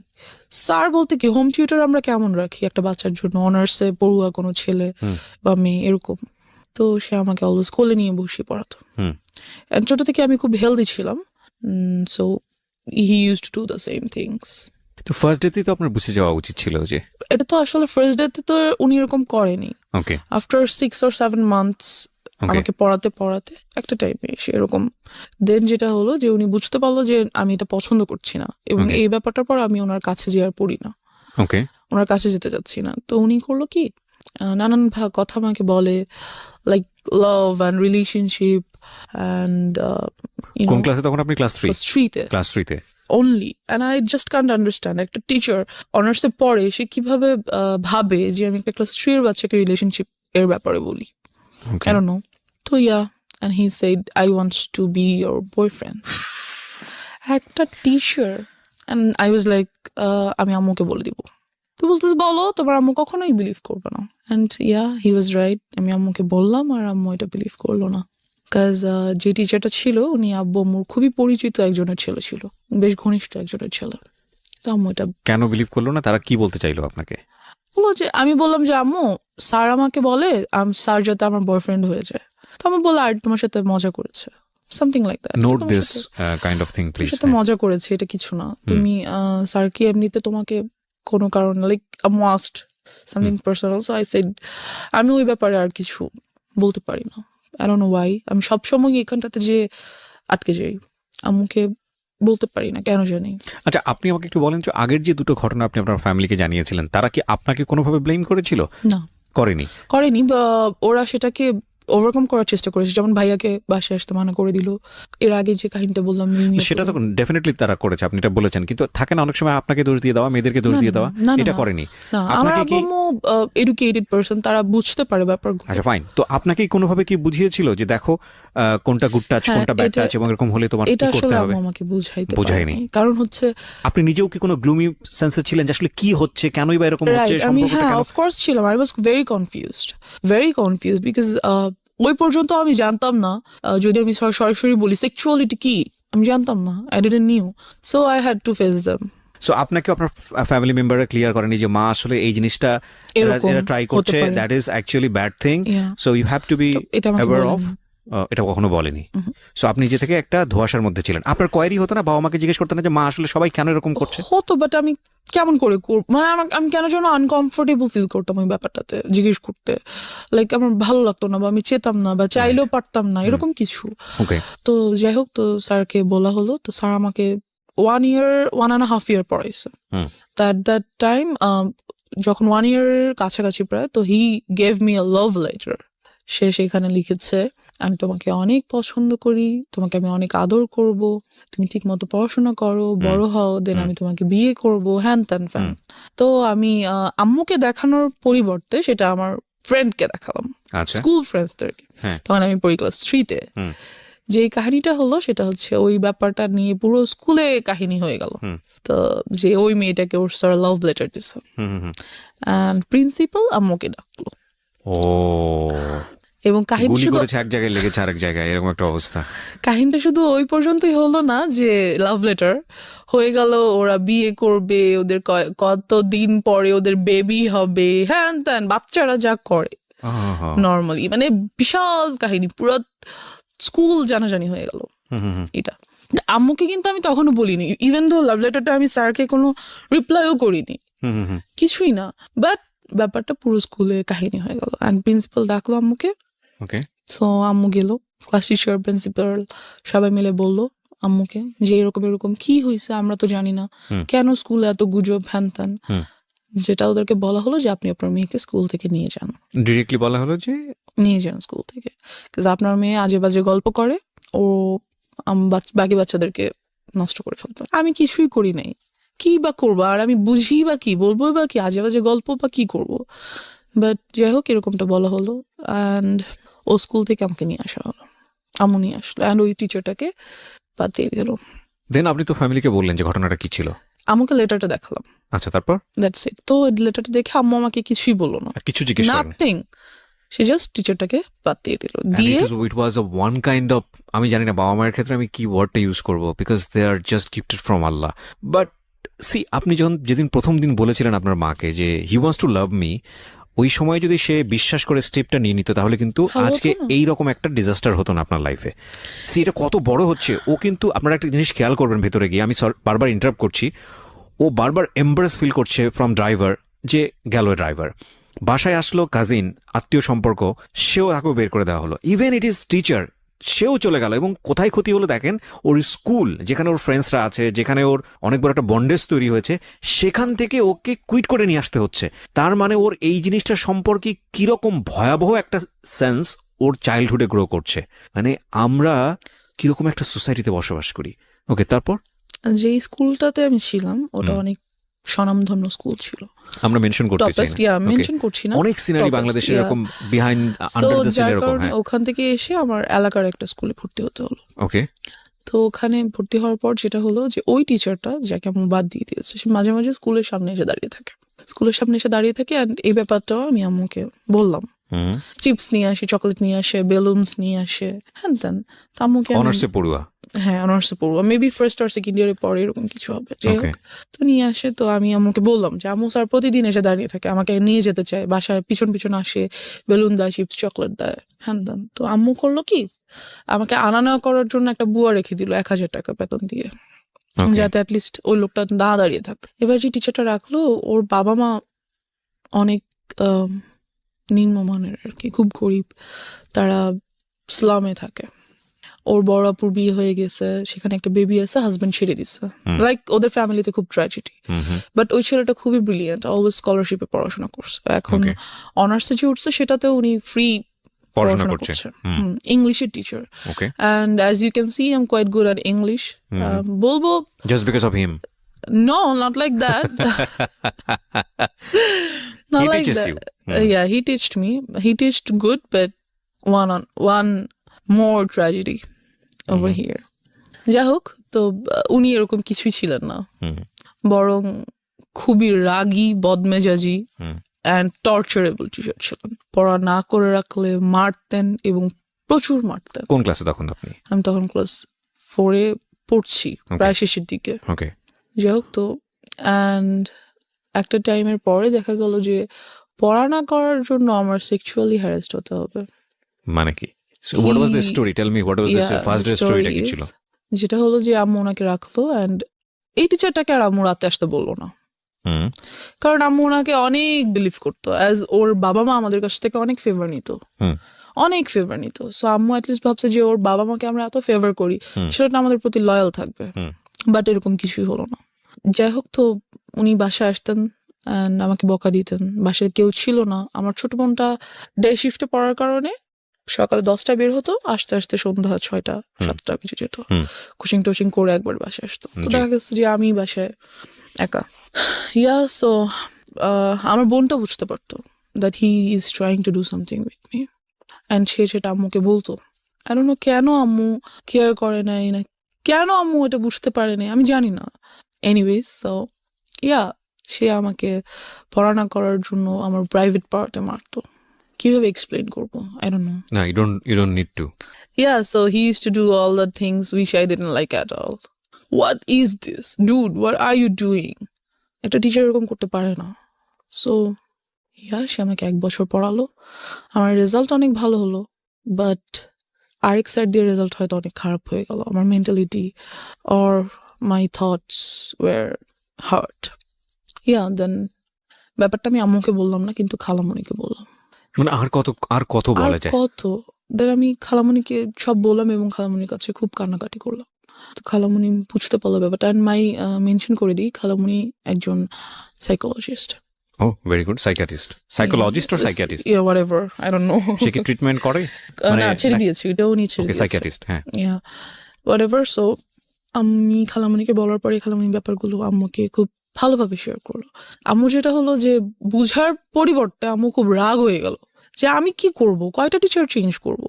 স্যার বলতে কি, হোম টিউটর আমরা কেমন রাখি একটা বাচ্চার জন্য, অনার্সে পড়ুয়া কোনো ছেলে বা মেয়ে এরকম। তো সে আমাকে অলওয়েজ স্কুলে নিয়ে বসিয়ে পড়াতো। ছোট থেকে আমি খুব হেলদি ছিলাম, so he used to do the same things. তো ফার্স্ট ডেতেই তো আপনার বুঝে যাওয়া উচিত ছিল যে এটা তো আসলে ফার্স্ট ডেতে তো উনি এরকম করেনি। ওকে, আফটার 6 or 7 months আমাকে পড়াতে একটা টাইমে এসে এরকম দেন যেটা হলো যে উনি বুঝতে পারলো যে আমি এটা পছন্দ করছি না, এবং এই ব্যাপারটার পর আমি ওনার কাছে যে আর পড়ি না, ওকে, ওনার কাছে যেতে যাচ্ছি না। তো উনি করলো কি, নানান কথা আমাকে বলে, like love and relationship and কোন ক্লাসে তখন আপনি? ক্লাস 3-তে। ক্লাস 3-তে only, and I just can't understand একটা টিচার অনার্সে পড়ে সে কিভাবে ভাবে যে আমি একটা ক্লাস 3 এর বাচ্চাকে রিলেশনশিপ এর ব্যাপারে বলি। I don't know. তো and he said I want to be your boyfriend. একটা teacher, and I was like আমি আম্মুকে বলে দিব। তো বলতেছে বলো, তোমার আম্মু কখনোই বিলিভ করবে না। and he was right, আমি আম্মুকে বললাম আর আম্মু এটা বিলিভ করলো না। কাজ যে টিচারটা ছিল উনি আব্বু আম্মুর খুবই পরিচিত একজনের ছেলে ছিল, বেশ ঘনিষ্ঠ একজনের ছেলে। তো আম্মু এটা কেন বিলিভ করলো না? তারা কি বলতে চাইলো আপনাকে? বললো যে, আমি বললাম যে আম্মু স্যার আমাকে বলে স্যার যাতে আমার বয়ফ্রেন্ড হয়ে যায়। তো আমি বললাম আর তোমার সাথে মজা করেছে, something like that. Note this kind of thing please. সাথে মজা করেছে, এটা কিছু না। তুমি স্যার কি এমনিতে তোমাকে কোনো কারণ, লাইক আম্মু asked something personal, so I said আমি ওই ব্যাপারে আর কিছু বলতে পারি না। I don't know why, আমি সবসময় এখানটাতে যে আটকে যাই, আম্মুকে বলতে পারি না কেন জানি। আচ্ছা, আপনি আমাকে একটু বলেন যে আগের যে দুটো ঘটনা আপনি আপনার ফ্যামিলিকে জানিয়েছিলেন, তারা কি আপনাকে কোনোভাবে ব্লেম করেছিল? না, করেনি। বা ওরা সেটাকে ওভারকাম করার চেষ্টা করেছে, যেমন ভাইয়াকে বাসায় আসতে মানা করে দিল। এর আগে যে কাহিনীটা বললাম সেটা তো ডেফিনেটলি তারা করেছে, আপনি এটা বলেছেন, কিন্তু থাকে না অনেক সময় আপনাকে দোষ দিয়ে দেওয়া, মেয়েদেরকে দোষ দিয়ে দেওয়া, এটা করেনি। আমার আম্মু এডুকেটেড পারসন, তারা বুঝতে পারে ব্যাপারগুলো। আচ্ছা ফাইন, তো আপনাকে কোনোভাবে কি বুঝিয়েছিল যে দেখো কোনটা গুড টাচ কোনটা ব্যাড টাচ, এবং এরকম হলে তোমার কি করতে হবে? এটা আমাকে বুঝায়নি। কারণ হচ্ছে আপনি নিজেও কি কোনো গ্লুমি সেন্সে ছিলেন যে আসলে কি হচ্ছে, কেনই বা এরকম হচ্ছে? আমি অফ কোর্স ছিলাম। I was very confused because ওই পর্যন্ত আমি জানতাম না, যদি আমি সরাসরি বলি সেক্সুয়ালিটি কি, আমি জানতাম না। I didn't new, so I had to face them. So আপনাকে আপনার ফ্যামিলি মেম্বাররা ক্লিয়ার করেনি যে মা আসলে এই জিনিসটা এরা ট্রাই করছে, that is actually bad thing, so you have to be aware of? এটা কখনো বলেনি। সো আপনি নিজে থেকে একটা ধোঁয়াশার মধ্যে ছিলেন। আপনার কোয়ারি হতো না, বাবা মাকে জিজ্ঞেস করতেন না যে মা আসলে সবাই কেন এরকম করছে? হতো, বাট আমি কেমন করে মানে আমি কেন যেন আনকমফোর্টেবল ফিল করতাম ওই ব্যাপারটাতে জিজ্ঞেস করতে। লাইক আমার ভালো লাগতো না, বা আমি চেতাম না, বা চাইলেও পারতাম না, এরকম কিছু। তো যাই হোক, তো স্যারকে বলা হলো। তো স্যার আমাকে 1.5 year পড়াইছে। দ্যাট টাইম যখন 1 year কাছাকাছি প্রায়, তো he gave me a love letter. সে সেখানে লিখেছে, আমি তোমাকে অনেক পছন্দ করি, তোমাকে আমি অনেক আদর করব, তুমি ঠিক মতো পড়াশোনা করো, বড় হও, দেন আমি তোমাকে বিয়ে করব, হ্যান ত্যান ফ্যান। তো আমি আম্মুকে দেখানোর পরিবর্তে সেটা আমার ফ্রেন্ডকে দেখালাম, আচ্ছা স্কুল ফ্রেন্ডসদেরকে। হ্যাঁ তখন আমি পড়ি ক্লাস 3-তে। হুম যে কাহিনীটা হলো সেটা হচ্ছে ওই ব্যাপারটা নিয়ে পুরো স্কুলে কাহিনী হয়ে গেল। হুম তো যে ওই মেয়েটাকে ওর স্যার লাভ লেটার দিছে, হুম হুম, হুম। অ্যান্ড প্রিন্সিপাল আম্মুকে ডাকলো, ও এবং কাহিনী গুলি শুধু করেছে এক জায়গায়, লেগেছে আরেক জায়গায়, এরকম একটা অবস্থা। কাহিনীটা শুধু ওই পর্যন্তই হলো না যে লাভ লেটার হয়ে গেল, ওরা বিয়ে করবে, ওদের কতদিন পরে ওদের বেবি হবে, হ্যান ত্যান, বাচ্চারা যা করে আহা, নর্মালি, মানে বিশাল কাহিনী, পুরো স্কুল জানাজানি হয়ে গেল হুম হুম হুম, এটা। আম্মুকে কিন্তু আমি তখনও বলিনি, ইভেন দো লাভ লেটারটা আমি স্যারকে কোনো রিপ্লাইও করিনি, হুম হুম হুম, কিছুই না, বাট ব্যাপারটা পুরো স্কুলে কাহিনী হয়ে গেল। অ্যান্ড প্রিন্সিপাল ডাকলো আম্মুকে, ওকে সো আম্মু গেল, ক্লাস টিচার, প্রিন্সিপাল সবাই মিলে বললো আম্মুকে যে এরকম এরকম কি হয়েছে, আমরা তো জানি না, হুম। কেন স্কুলে এত গুজব হ্যান ত্যান। হুম। যেটা ওদেরকে বলা হলো যে আপনি আপনার মেয়েকে স্কুল থেকে নিয়ে যান, ডিরেক্টলি বলা হলো যে নিয়ে যান স্কুল থেকে, বিকজ আপনার মেয়ে আজে বাজে গল্প করে, ও বাকি বাচ্চাদেরকে নষ্ট করে ফেলবে। আমি কিছুই করি নাই, কি বা করবো, আর আমি বুঝি বা কি বলবো, বা কি আজে বাজে গল্প বা কি করবো, বাট যাই হোক এরকমটা বলা হলো। অ্যান্ড ও স্কুল থেকে আমাকে নিয়ে আসা হলো, আম্মু নিয়ে আসলো, অ্যান্ড ওই টিচারটাকে বাদ দিয়ে দিল। দেন আপনি তো ফ্যামিলিকে বললেন যে ঘটনাটা কি ছিল। আমাকে লেটারটা দেখালাম, আচ্ছা তারপর দ্যাটস ইট। তো লেটারটা দেখে আম্মু আমাকে কিছুই বললো না, আর কিছু জিজ্ঞেস করেন? নাথিং, সে জাস্ট টিচারটাকে বাদ দিয়ে দিল, দিয়ে ইট ওয়াজ আ ওয়ান কাইন্ড অফ, আমি জানি না বাবা মায়ের ক্ষেত্রে আমি কি ওয়ার্ডটা ইউজ করবো, because they are just gifted from Allah. But see, আপনি যখন যেদিন প্রথম দিন বলেছিলেন আপনার মাকে যে he wants to love me, ওই সময় যদি সে বিশ্বাস করে স্টেপটা নিয়ে নিত, তাহলে কিন্তু ভালো হতো আজকে না? এই রকম একটা ডিজাস্টার হতো না আপনার লাইফে। সি, এটা কত বড় হচ্ছে। ও কিন্তু আপনারা একটা জিনিস খেয়াল করবেন ভেতরে গিয়ে, আমি বারবার ইন্টারাপ্ট করছি, ও বারবার এম্বারেস ফিল করছে ফ্রম ড্রাইভার, যে গেল ড্রাইভার, বাসায় আসলো কাজিন, আত্মীয় সম্পর্ক, সেও তাকেও বের করে দেওয়া হলো, ইভেন ইট ইজ টিচার, সেও চলে গেল। এবং কোথায় ক্ষতি হলো দেখেন, ওর স্কুল যেখানে ওর ফ্রেন্ডসরা আছে, যেখানে ওর অনেক বড় একটা বন্ডেজ তৈরি হয়েছে, সেখান থেকে ওকে কুইট করে নিয়ে আসতে হচ্ছে। তার মানে ওর এই জিনিসটা সম্পর্কে কিরকম ভয়াবহ একটা সেন্স ওর চাইল্ডহুডে গ্রো করছে। মানে আমরা কিরকম একটা সোসাইটিতে বসবাস করি। ওকে, তারপর যে স্কুলটাতে আমি ছিলাম ওটা অনেক স্বনামধন্য স্কুল ছিল, আমরা মেনশন করতে চাই টপেস্ট, না। মেনশন করছি না, অনেক সিনারি Topest, বাংলাদেশে yeah. এরকম behind so under the scene যার এরকম। কারণে হ্যাঁ, ওখান থেকে এসে আমার এলাকার একটা স্কুলে ভর্তি হতে হলো। ওকে, তো ওখানে ভর্তি হওয়ার পর যেটা হলো যে ওই টিচারটা যাকে আমি বাদ দিয়ে দিয়েছে, সে মাঝে মাঝে স্কুলের সামনে এসে দাঁড়িয়ে থাকে, অ্যান্ড এই ব্যাপারটাও আমি আম্মুকে বললাম, হুম, চিপস নিয়ে আসে, চকলেট নিয়ে আসে, বেলুনস নিয়ে আসে, হ্যান ত্যান। তো আম্মুকে আমি, অনার্সে পড়ুয়া, হ্যাঁ অনার্সে পড়বো, মেবি ফার্স্ট আর সেকেন্ড ইয়ারে পরে এরকম কিছু হবে, যাই ওকে, হোক। তো নিয়ে আসে, তো আমি আম্মুকে বললাম যে আম্মু স্যার প্রতিদিন এসে দাঁড়িয়ে থাকে, আমাকে নিয়ে যেতে চায়, বাসায় পিছন পিছন আসে, বেলুন দেয়, চিপস চকলেট দেয়, হ্যান ত্যান। তো আম্মু করলো কি, আমাকে আনা নেওয়া করার জন্য একটা বুয়া রেখে দিল 1,000 টাকা বেতন দিয়ে, ওকে, যাতে অ্যাটলিস্ট ওই লোকটা না দাঁড়িয়ে থাকতো। এবার যে টিচারটা রাখলো, ওর বাবা মা অনেক নিম্নমানের আর কি, খুব গরিব, তারা স্লামে থাকে। ওর বড় আপুর বিয়ে হয়ে গেছে, সেখানে একটা বেবি আছে, হাজবেন্ড ছেড়ে দিচ্ছে, লাইক ওদের ফ্যামিলিতে খুব ট্র্যাজেডি। হুম হুম, বাট ওই ছেলেটা খুবই ব্রিলিয়েন্ট, অলওয়েজ স্কলারশিপে পড়াশোনা করছে, এখন Okay. অনার্সে যে উঠছে সেটাতেও উনি ফ্রি পড়াশোনা পড়াশোনা করছে, করছে, হুম, ইংলিশের teacher. Okay, and as you can see I am quite good at English. বলবো just because of him, no, not like that. Not He like teaches that. you. Yeah, he teached me. He teached good, but one more tragedy over here. যাই হোক, তো উনি এরকম কিছুই ছিলেন না, হুম, বরং খুবই রাগী, বদমেজাজি হুম, অ্যান্ড টর্চারেবল টিচার ছিলেন। পড়া না করে রাখলে মারতেন, এবং প্রচুর মারতেন। কোন ক্লাসে তখন আপনি? আমি তখন ক্লাস 4-এ পড়ছি, প্রায় শেষের দিকে। ওকে, যাই হোক, তো অ্যান্ড একটা টাইমের পরে দেখা গেল যে পড়া না করার জন্য আমার সেক্সুয়ালি হ্যারাসড হতে হবে। মানে কি? What was the story? Tell me, what was the Yeah, first the day story স্টোরিটা কি is, ছিল? যেটা হলো যে আম্মু ওনাকে রাখলো, অ্যান্ড এই টিচারটাকে আর আম্মু রাতে আসতে বললো না, হুম, কারণ আম্মু ওনাকে অনেক বিলিভ করতো, অ্যাজ ওর বাবা মা আমাদের কাছ থেকে অনেক ফেভার নিত, হুম, অনেক ফেভার নিত। সো আম্মু অ্যাটলিস্ট ভাবছে যে ওর বাবা মাকে আমরা এত ফেভার করি, সেটা আমাদের প্রতি লয়াল থাকবে। হুম, বাট এরকম কিছুই হলো না। যাই হোক, তো উনি বাসায় আসতেন, অ্যান্ড আমাকে বকা দিতেন। বাসায় কেউ ছিল না। আমার ছোট বোনটা ডে শিফটে পড়ার কারণে সকালে 10টায় বের হতো, আসতে আসতে সন্ধ্যা 6টা হুম। 7টা বেজে যেত। হুম। কোচিং টোচিং করে একবার বাসায় আসতো। তো জি। দেখা গেছে যে আমি বাসায় একা। সো আমার বোনটা বুঝতে পারতো that he is trying to do something with me, and সে সেটা আম্মুকে বলতো। আই ডোন্ট নো কেন আম্মু কেয়ার করে নাই, না কেন আম্মু এটা বুঝতে পারে নাই, আমি জানি না। এনিওয়েজ, সো সে আমাকে পড়া না করার জন্য আমার প্রাইভেট পার্টে মারতো। কিভাবে এক্সপ্লেন করবো, আই ডোন্ট নো। না, you don't need to. So he used to do all the things which I didn't like at all. What is this? Dude, what are you doing? একটা টিচার এরকম করতে পারে না। সো সে আমাকে 1 বছর পড়ালো। আমার রেজাল্ট অনেক ভালো হলো, বাট আরেক সাইড দিয়ে রেজাল্ট হয়তো অনেক খারাপ হয়ে গেল। আমার mentality or my thoughts were hurt. Then ব্যাপারটা আমি আম্মুকে বললাম না, কিন্তু খালামণিকে বললাম। মানে আর কত আর বলা যায়? কত? দেন আমি খালামণিকে সব বললাম এবং খালামণির কাছে খুব কান্নাকাটি করলাম। তো খালামণি বুঝতে পারলো ব্যাপারটা। অ্যান্ড মেনশন করে দিই, খালামণি একজন psychologist. Very good. Psychologist or psychiatrist? whatever, I don't know. সে কি ট্রিটমেন্ট করে? না, ছেড়ে দিয়েছি, এটাও নিয়ে ছেড়ে ওকে, দিয়েছি। সাইকিয়াট্রিস্ট। হ্যাঁ। whatever. সো আমি খালামণিকে বলার পরে খালামণি ব্যাপারগুলো আম্মুকে খুব ভালোভাবে শেয়ার করলো। আম্মু যেটা হলো যে বুঝার পরিবর্তে আম্মু খুব রাগ হয়ে গেল যে আমি কি করব, কয়টা টিচার চেঞ্জ করব,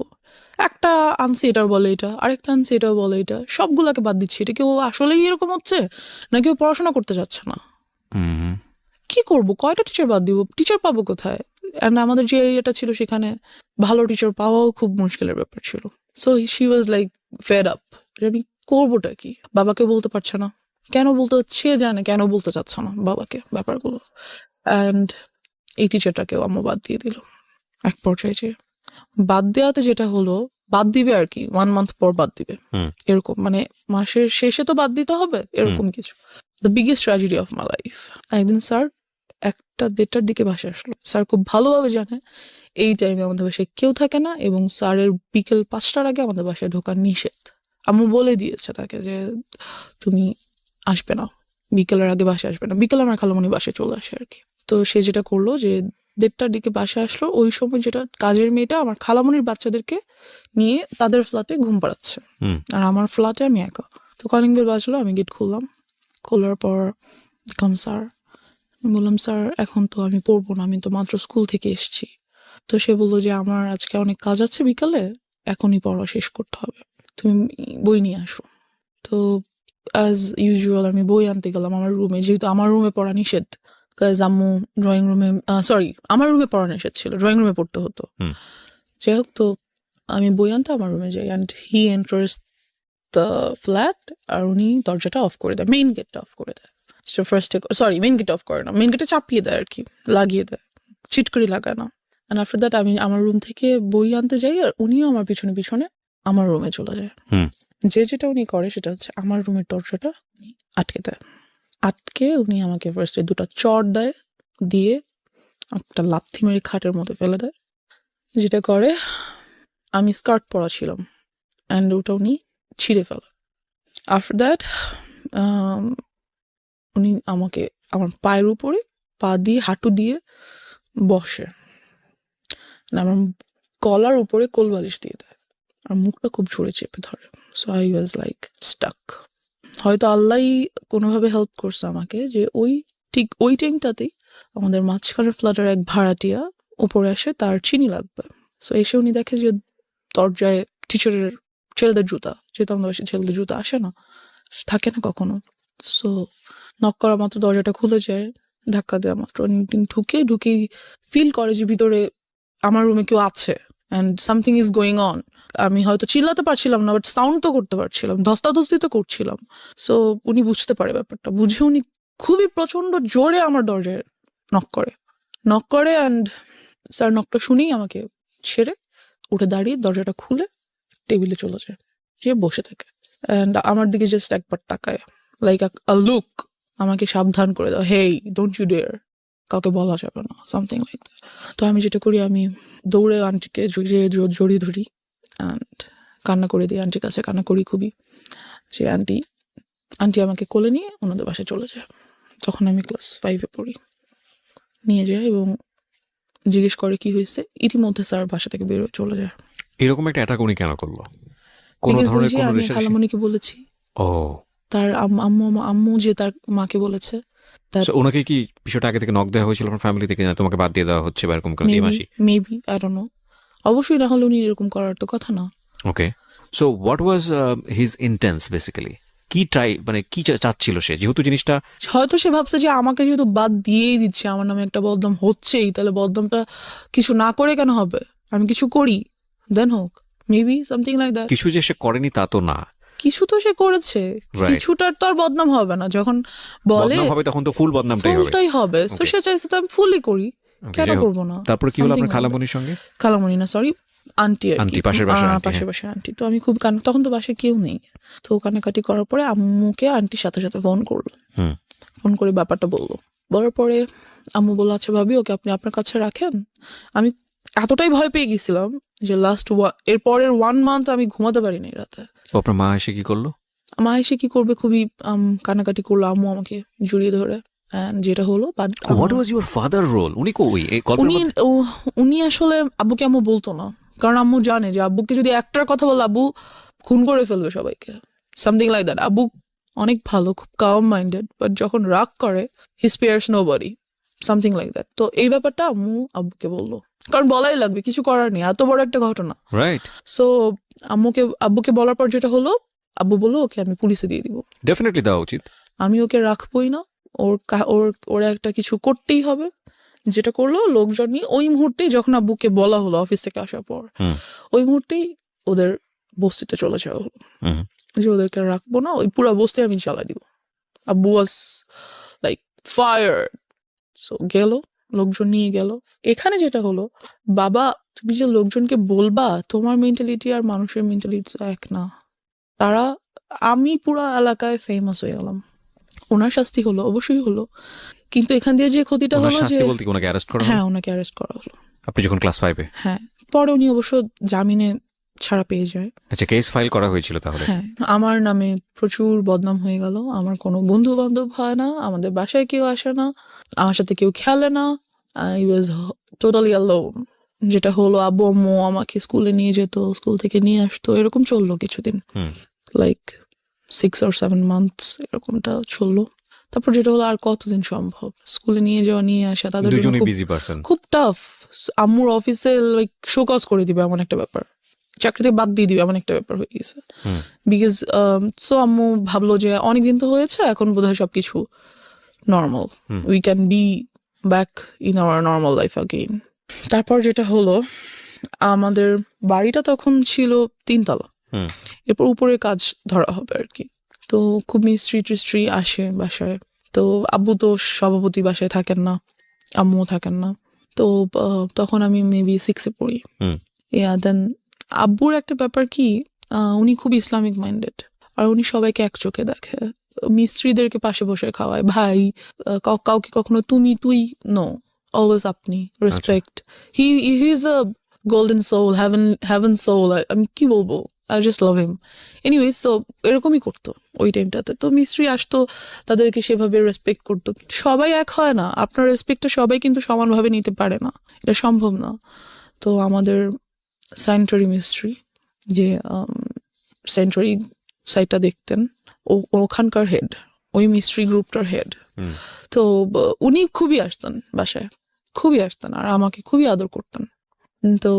একটা আনছি এটাও বলে এটা, আরেকটা আনছি এটাও বলে এটা, সবগুলাকে বাদ দিচ্ছি। এটা কেউ আসলেই এরকম হচ্ছে, না কেউ পড়াশোনা করতে যাচ্ছে না? কি করব, কয়টা টিচার বাদ দিব, টিচার পাবো কোথায়? অ্যান্ড আমাদের যে এরিয়াটা ছিল সেখানে ভালো টিচার পাওয়াও খুব মুশকিলের ব্যাপার ছিল। So she was like fed up, আমি করবোটা কি? বাবাকে বলতে পারছে না, কেন বলতে সে জানে কেন বলতে চাচ্ছে না বাবাকে ব্যাপারগুলো। অ্যান্ড এই টিচারটাকেও আম্মু বাদ দিয়ে দিল এক পর্যায়ে। যে বাদ দেওয়াতে যেটা হলো, বাদ দিবে আর কি, 1 মান্থ পর বাদ দিবে, এরকম মানে মাসের শেষে তো বাদ দিতে হবে, এরকম কিছু। The biggest tragedy of my life. একদিন স্যার 1টা-1:30টার দিকে বাসায় আসলো। স্যার খুব ভালোভাবে জানে এই টাইমে আমাদের বাসায় কেউ থাকে না, এবং স্যারের বিকেল 5টার আগে আমাদের বাসায় ঢোকা নিষেধ। আম্মু বলে দিয়েছে তাকে যে তুমি আসবে না, বিকেলের আগে বাসায় আসবে না। বিকেলে আমার খালামণি বাসায় চলে আসে আর কি। তো সে যেটা করলো যে 1:30টার দিকে বাসায় আসলো। ওই সময় যেটা কাজের মেয়েটা আমার খালামণির বাচ্চাদেরকে নিয়ে তাদের ফ্ল্যাটে ঘুম পাড়াচ্ছে, আর আমার ফ্ল্যাটে আমি একা। তো কলিং বেল বাজলো, আমি গেট খুললাম। খোলার পর দেখলাম স্যার। বললাম স্যার এখন তো আমি পড়বো না, আমি তো মাত্র স্কুল থেকে এসেছি। তো সে বললো যে আমার আজকে অনেক কাজ আছে বিকালে, এখনই পড়া শেষ করতে হবে, তুমি বই নিয়ে আসো। তো অ্যাজ ইউজুয়াল আমি বই আনতে গেলাম আমার রুমে, যেহেতু আমার রুমে পড়া নিষেধ। কাজ আম্মু ড্রয়িং রুমে, আমার রুমে পড়া নিষেধ ছিল, ড্রয়িং রুমে পড়তে হতো। যাই হোক, তো আমি বই আনতে আমার রুমে যাই, and he enters the flat, আর উনি দরজাটা অফ করে দেয়, মেইন গেটটা অফ করে দেয়। মেইন গেট অফ করে না, মেইন গেটে চাপিয়ে দেয় আর কি, লাগিয়ে দেয়, চিটকড়ি লাগায় না। অ্যান্ড আফটার দ্যাট আমি আমার রুম থেকে বই আনতে যাই, আর উনিও আমার পিছনে পিছনে আমার রুমে চলে যায়। যেটা উনি করে সেটা হচ্ছে আমার রুমের দরজাটা আটকে দেয়। আটকে উনি আমাকে ফার্স্টে 2টা চড় দেয়, দিয়ে একটা লাথি মেরে খাটের মধ্যে ফেলে দেয়। যেটা করে, আমি স্কার্ট পরা ছিলাম, অ্যান্ড ওটা উনি ছিঁড়ে ফেলে। আফটার দ্যাট উনি আমাকে আমার পায়ের উপরে পা দিয়ে, হাঁটু দিয়ে বসে, আমার গলার উপরে কোলবালিশ দিয়ে দেয়, আর মুখটা খুব জোরে চেপে ধরে। So I was like stuck. হয়তো আল্লাহই কোনোভাবে হেল্প করছে আমাকে, যে ঠিক ওই টাইমটাতেই আমাদের মাঝখানের ফ্ল্যাটের এক ভাড়াটিয়া উপরে আসে, তার চিনি লাগবে। সো এসে উনি দেখে যে দরজায় টিচারের ছেলেদের জুতা, যেহেতু আমাদের বাসায় ছেলেদের জুতা আসে না, থাকে না কখনো। সো নক করা মাত্র দরজাটা খুলে যায়, ধাক্কা দেওয়া মাত্র ঢুকেই ফিল করে যে ভিতরে আমার রুমে কেউ আছে, and something is going on. আমি হয়তো চিল্লাতে পারছিলাম না, বাট সাউন্ড তো করতে পারছিলাম, ধস্তাধস্তি তো করছিলাম। সো উনি বুঝতে পারে ব্যাপারটা, বুঝে উনি খুবই প্রচন্ড জোরে আমার দরজায় নক করে, অ্যান্ড স্যার নকটা শুনেই আমাকে ছেড়ে উঠে দাঁড়িয়ে দরজাটা খুলে টেবিলে চলে যায়, যে বসে থাকে, অ্যান্ড আমার দিকে জাস্ট একবার তাকায়, লাইক আ লুক, আমাকে সাবধান করে দাও, হেই ডোন্ট ইউ ডেয়ার, কাউকে বলা যাবে না, সামথিং লাইক দ্যাট। তো আমি যেটা করি, আমি দৌড়ে আন্টিকে জড়িয়ে ধরি, অ্যান্ড কান্না করে দিই, আন্টির কাছে কান্না করি খুবই, যে আন্টি আমাকে কোলে নিয়ে ওনাদের বাসায় চলে যায়। তখন আমি ক্লাস 5-এ পড়ি। নিয়ে যায় এবং জিজ্ঞেস করে কি হয়েছে। ইতিমধ্যে স্যার বাসা থেকে বেরোয় চলে যায়। এরকম একটা অ্যাটাক উনি কেন করলো? কোনো Because ওই ধরনের যে কোনো আমি রেশারেশি? খালামণিকে বলেছি, ও, তার আম্মু যে তার মাকে বলেছে, সো ওনাকে কি বিষয়টা আগে থেকে নক দেওয়া হয়েছিল আপনার ফ্যামিলি থেকে, না তোমাকে বাদ দিয়ে দেওয়া হচ্ছে বা এরকম কোনো মেবি আই ডোন্ট নো। অবশ্যই না হলে উনি এরকম করার তো কথা না। Okay, so what was his intents basically? কি ট্রাই, মানে কি চাচ্ছিল সে, যেহেতু জিনিসটা হয়তো সে ভাবছে যে আমাকে যেহেতু বাদ দিয়েই দিচ্ছে, আমার নামে একটা বদনাম হচ্ছেই, তাহলে বদনামটা কিছু না করে কেন হবে, আমি কিছু করি দেন হোক। Maybe something like that. কিছু যে সে করেনি তা তো না, কিছু তো সে করেছে, Right. কিছুটার তো আর বদনাম হবে না। যখন বলে বদনাম হবে তখন তো ফুল বদনামটাই হবে। ফুলটাই হবে, তো Okay. সে চাইছে তো আমি ফুলই করি, Okay, কেন যাই হোক। করবো না। তারপর কি হলো Something আপনার like খালামণির সঙ্গে? that. খালামণি না, সরি, আন্টি আর কি। আন্টি, পাশের বাসার আন্টি, পাশের হ্যাঁ। বাসার আন্টি। তো আমি খুব তখন তো বাসায় কেউ নেই, তো কান্নাকাটি করার পরে আম্মুকে আন্টির সাথে সাথে ফোন করলো। হুম। ফোন করে ব্যাপারটা বললো। বলার পরে আম্মু বললো আচ্ছা ভাবি, ওকে আপনি আপনার কাছে রাখেন। আমি এতটাই ভয় পেয়ে গেছিলাম যে এর পরের 1 month আমি ঘুমাতে পারিনি রাতে। ও, আপনার মা এসে কি করলো? মা এসে কি করবে, খুবই কান্নাকাটি করলো। আম্মু আমাকে জড়িয়ে ধরে, and যেটা হলো what was your father role? উনি কই এই গল্পের উনি মধ্যে? উনি আসলে আব্বুকে আম্মু বলতো না, কারণ আম্মু জানে যে আব্বুকে যদি একটার কথা বলে আব্বু খুন করে ফেলবে সবাইকে, সামথিং লাইক দ্যাট। আব্বু অনেক ভালো, খুব কাম মাইন্ডেড, বাট যখন রাগ করে হি spares nobody, something like that. তো এই ব্যাপারটা আম্মু আব্বুকে বললো, কারণ বলাই লাগবে, কিছু করার নেই, এত বড় একটা ঘটনা। রাইট, সো আব্বুকে বলার পর যেটা হলো, আব্বু বললো ওকে আমি পুলিশে দিয়ে দিব, ডেফিনেটলি দেওয়া উচিত। আমি ওকে রাখবোই না, ওর একটা কিছু করতেই হবে। যেটা করলো, লোকজন নিয়ে ওই মুহূর্তেই, যখন আব্বুকে বলা হলো অফিস থেকে আসার পর, হুম। ওই মুহূর্তেই ওদের বস্তিতে চলে যাওয়া হলো, হুম। যে ওদেরকে রাখবো না, ওই পুরো বস্তি আমি চালাই দিব। আব্বু ওয়াজ লাইক ফায়ার। সো গেল, লোকজন নিয়ে গেল। এখানে যেটা হলো, বাবা তুমি যে লোকজনকে বলবা, তোমার মেন্টালিটি আর মানুষের মেন্টালিটি তো এক না। তারা, আমি পুরো এলাকায় ফেমাস হয়ে গেলাম। ওনার শাস্তি হলো, অবশ্যই হলো, কিন্তু এখান দিয়ে যে ক্ষতিটা ওনার হলো যে, শাস্তি বলতে কি ওনাকে অ্যারেস্ট করা হলো? হ্যাঁ ওনাকে অ্যারেস্ট করা হলো। আপনি যখন ক্লাস 5-এ? হ্যাঁ, পরে উনি অবশ্য জামিনে ছাড়া পেয়ে যায়। আচ্ছা, কেস ফাইল করা হয়েছিল তাহলে? হ্যাঁ, আমার নামে প্রচুর বদনাম হয়ে গেল। আমার কোনো বন্ধু বান্ধব হয় না, আমাদের বাসায় কেউ আসে না, আমার সাথে কেউ খেলে না। I was totally alone. যেটা হলো, আব্বু আম্মু আমাকে স্কুলে নিয়ে যেত, স্কুল থেকে নিয়ে আসতো, এরকম চললো কিছুদিন, হুম। লাইক 6 or 7 months এরকমটা চললো। তারপর যেটা হলো, আর কতদিন সম্ভব স্কুলে নিয়ে যাওয়া নিয়ে আসা, তাদের জন্য দুজনেই খুব বিজি পারসন। খুব টাফ। আম্মুর অফিসে লাইক শোকজ করে দিবে এমন একটা ব্যাপার, চাকরি থেকে বাদ দিয়ে দিবে এমন একটা ব্যাপার হয়ে গেছে। হুম। বিকজ সো আম্মু ভাবলো যে অনেকদিন তো হয়েছে, এখন বোধহয় সবকিছু normal, we can be back in our normal life again. তারপর যেটা হলো, আমাদের বাড়িটা তখন ছিল 3 তলা, হুম। এরপর উপরে কাজ ধরা হবে আর কি। তো খুব মিস্ত্রি টিস্ট্রি আসে বাসায়। তো আব্বু তো সভাপতি বাসায় থাকেন না, আম্মুও থাকেন না। তো তখন আমি মেবি 6-এ পড়ি। হুম। দেন আব্বুর একটা ব্যাপার কি, উনি খুব ইসলামিক মাইন্ডেড, আর উনি সবাইকে এক চোখে দেখে। মিস্ত্রিদেরকে পাশে বসে খাওয়ায়, ভাই, কাউকে কখনো তুমি তুই, নো, অলওয়েজ আপনি, respect. He is a golden soul, heaven soul. আমি কি বলবো, I just love him. Anyways, so এরকমই করতো ওই টাইমটাতে। তো মিস্ত্রি আসতো, তাদেরকে সেভাবে রেসপেক্ট করতো। কিন্তু সবাই এক হয় না, আপনার রেসপেক্টটা সবাই কিন্তু সমানভাবে নিতে পারে না, এটা সম্ভব না। তো আমাদের স্যানিটারি মিস্ত্রি, যে স্যানিটারি সাইটটা দেখতেন, ওখানকার হেড, ওই মিস্ত্রি গ্রুপটার হেড। হুম। তো উনি খুবই আসতেন বাসায়, খুবই আসতেন, আর আমাকে খুবই আদর করতেন। তো